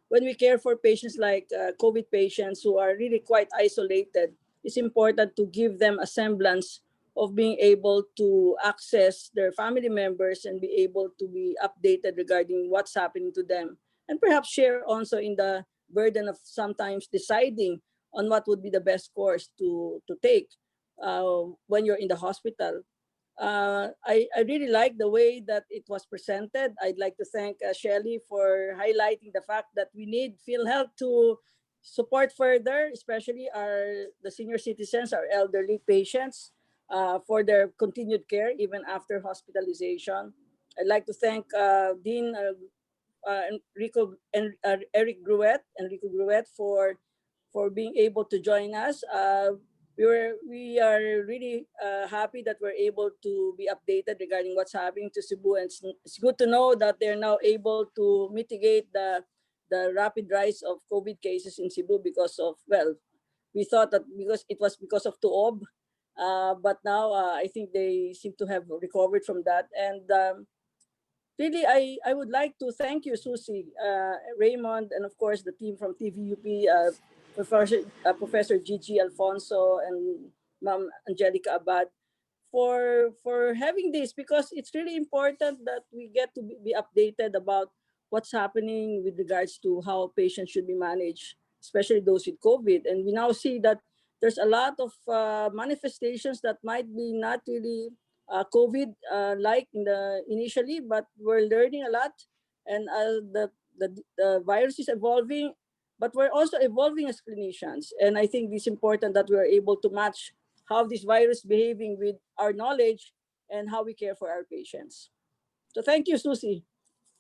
when we care for patients like COVID patients who are really quite isolated, it's important to give them a semblance of being able to access their family members and be able to be updated regarding what's happening to them, and perhaps share also in the burden of sometimes deciding on what would be the best course to take when you're in the hospital. I really like the way that it was presented. I'd like to thank Shelly for highlighting the fact that we need PhilHealth to support further, especially the senior citizens, our elderly patients, for their continued care even after hospitalization. I'd like to thank Dean Enrico Gruet for being able to join us. We are really happy that we're able to be updated regarding what's happening to Cebu, and it's good to know that they're now able to mitigate the rapid rise of COVID cases in Cebu because of, well, we thought that because of Tuob, but now I think they seem to have recovered from that. And really, I would like to thank you, Susie, Raymond, and of course the team from TVUP, Professor Gigi Alfonso and Ma'am Angelica Abad, for having this, because it's really important that we get to be updated about what's happening with regards to how patients should be managed, especially those with COVID. And we now see that there's a lot of manifestations that might be not really COVID like in the initially, but we're learning a lot, and the virus is evolving, but we're also evolving as clinicians. And I think it's important that we're able to match how this virus behaving with our knowledge and how we care for our patients. So thank you, Susie.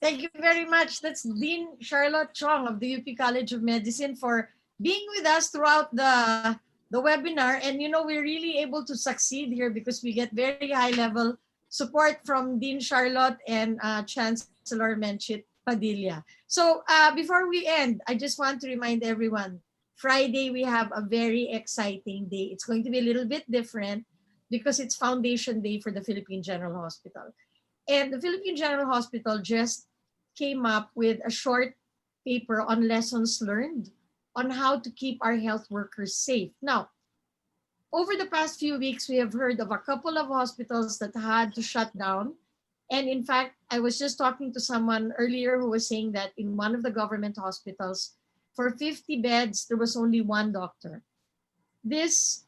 Thank you very much. That's Dean Charlotte Chong of the UP College of Medicine for being with us throughout the webinar. And we're really able to succeed here because we get very high level support from Dean Charlotte and Chancellor Menchit Padilla. So before we end, I just want to remind everyone, Friday we have a very exciting day. It's going to be a little bit different because it's Foundation Day for the Philippine General Hospital. And the Philippine General Hospital just came up with a short paper on lessons learned on how to keep our health workers safe. Now, over the past few weeks, we have heard of a couple of hospitals that had to shut down. And in fact, I was just talking to someone earlier who was saying that in one of the government hospitals, for 50 beds, there was only one doctor. This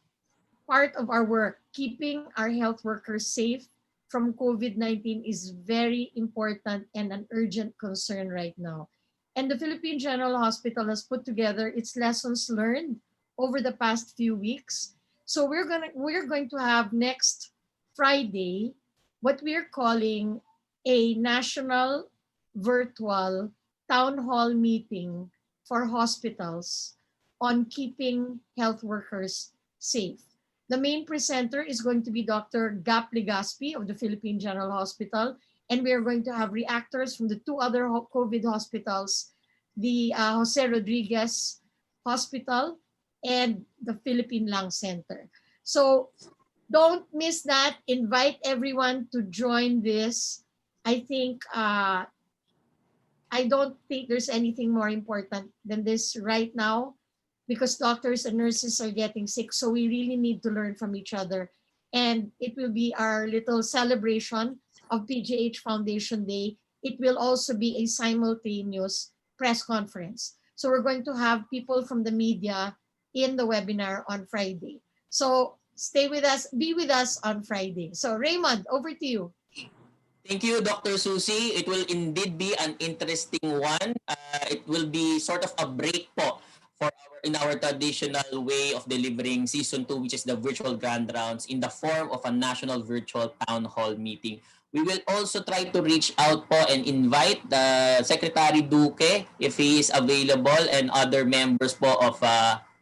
part of our work, keeping our health workers safe from COVID-19, is very important and an urgent concern right now. And the Philippine General Hospital has put together its lessons learned over the past few weeks. So we're going to have next Friday what we're calling a national virtual town hall meeting for hospitals on keeping health workers safe. The main presenter is going to be Dr. Gap Legaspi of the Philippine General Hospital, and we are going to have reactors from the two other COVID hospitals, the Jose Rodriguez Hospital and the Philippine Lung Center. So don't miss that. Invite everyone to join this. I don't think there's anything more important than this right now, because doctors and nurses are getting sick. So we really need to learn from each other. And it will be our little celebration of PGH Foundation Day. It will also be a simultaneous press conference. So we're going to have people from the media in the webinar on Friday. So stay with us, be with us on Friday. So Raymond, over to you. Thank you, Dr. Susie. It will indeed be an interesting one. It will be sort of a break po for in our traditional way of delivering season 2, which is the virtual grand rounds in the form of a national virtual town hall meeting. We will also try to reach out po and invite the Secretary Duque if he is available, and other members po of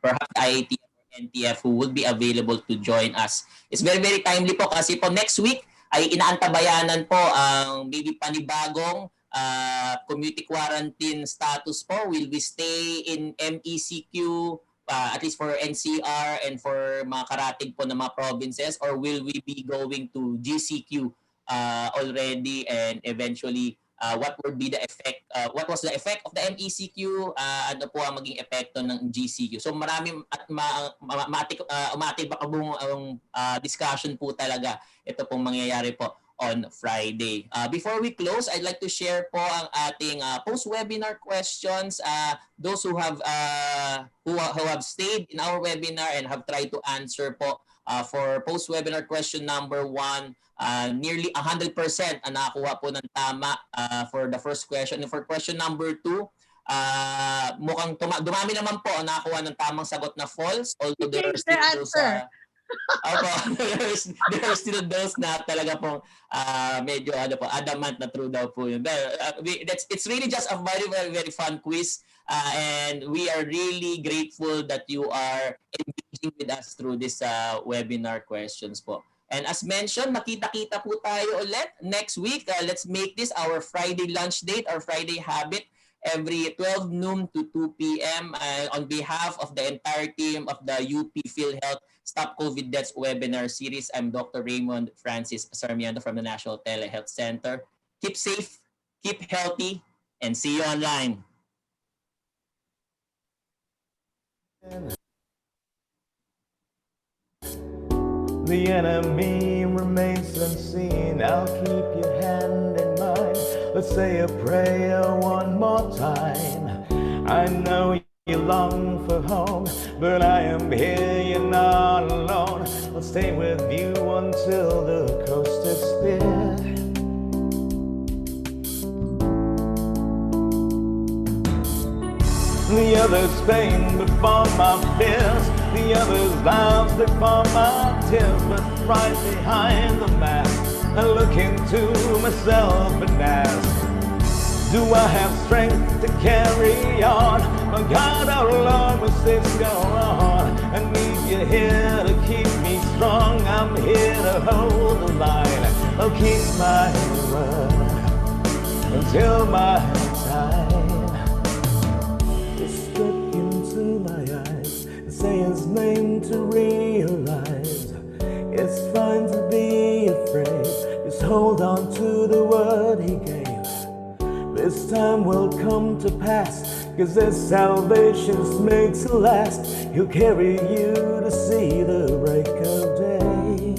perhaps IIT or NTF who would be available to join us. It's very, very timely po kasi po next week ay inaantabayanan po ang maybe panibagong community quarantine status po. Will we stay in MECQ, at least for NCR and for mga karatig po ng mga provinces, or will we be going to GCQ already, and eventually what would be the effect, what was the effect of the MECQ, ano po ang maging epekto ng GCQ. So marami at umatibakabong discussion po talaga ito pong mangyayari po on Friday. Before we close, I'd like to share po ang ating post-webinar questions. Those who have stayed in our webinar and have tried to answer po for post-webinar question number 1, nearly 100% ang nakakuha po ng tama for the first question. And for question number 2, mukhang dumami naman po ang nakakuha ng tamang sagot na false, although there are still those there are still those na talaga pong medyo adamant na true daw po yun. It's really just a very, very, very fun quiz, and we are really grateful that you are engaging with us through this webinar questions po. And as mentioned, makita-kita po tayo ulit next week. Let's make this our Friday lunch date, our Friday habit, every 12 noon to 2 p.m. On behalf of the entire team of the UP PhilHealth Stop COVID Deaths webinar series, I'm Dr. Raymond Francis Sarmiento from the National Telehealth Center. Keep safe, keep healthy, and see you online. The enemy remains unseen. I'll keep your hand in mine. Let's say a prayer one more time. I know you long for home, but I am here, you're not alone. I'll stay with you until the coast is clear. The others pain before my fears, the others laughs before my tears. But right behind the mask, I look into myself and ask, do I have strength to carry on? My God, how long must this go on? I need you here to keep me strong. I'm here to hold the line. I'll keep my word until my time. Look into my eyes and say his name to realize it's fine to be afraid. Just hold on to the word he gave. This time will come to pass, 'cause this salvation's made to last. He'll carry you to see the break of day.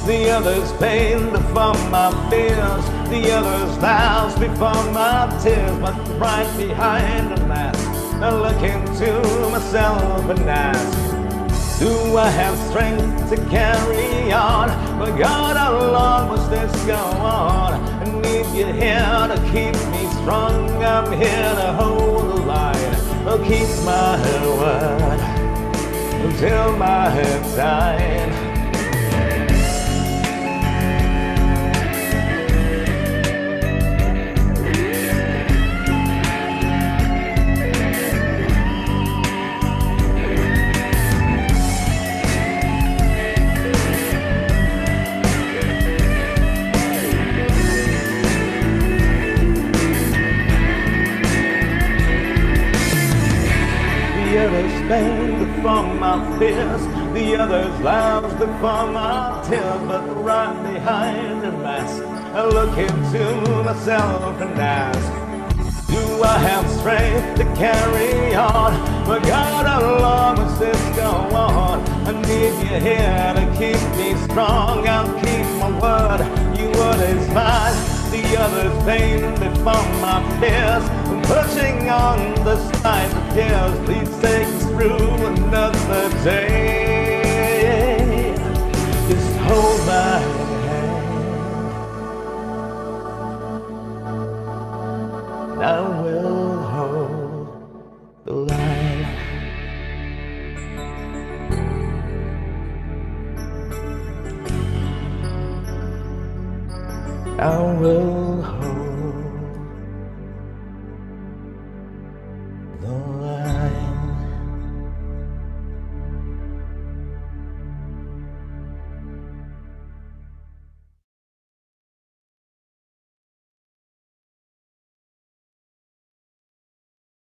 The others pain before my fears, the others laughs before my tears. But right behind the mask, I look into myself and ask, do I have strength to carry on? My God, how long must this go on? I need you here to keep me strong. I'm here to hold the line. I'll keep my word until my time. The others pain before my fears, the others laughs before my tears. But right behind the mask, I look into myself and ask, do I have strength to carry on? My God, how long must this go on? I need you here to keep me strong. I'll keep my word, your word is mine. The others pain before my fears, I'm pushing on the side of tears. Please take us through another day. Just hold my hand, and I will hold the line. I will hold the line.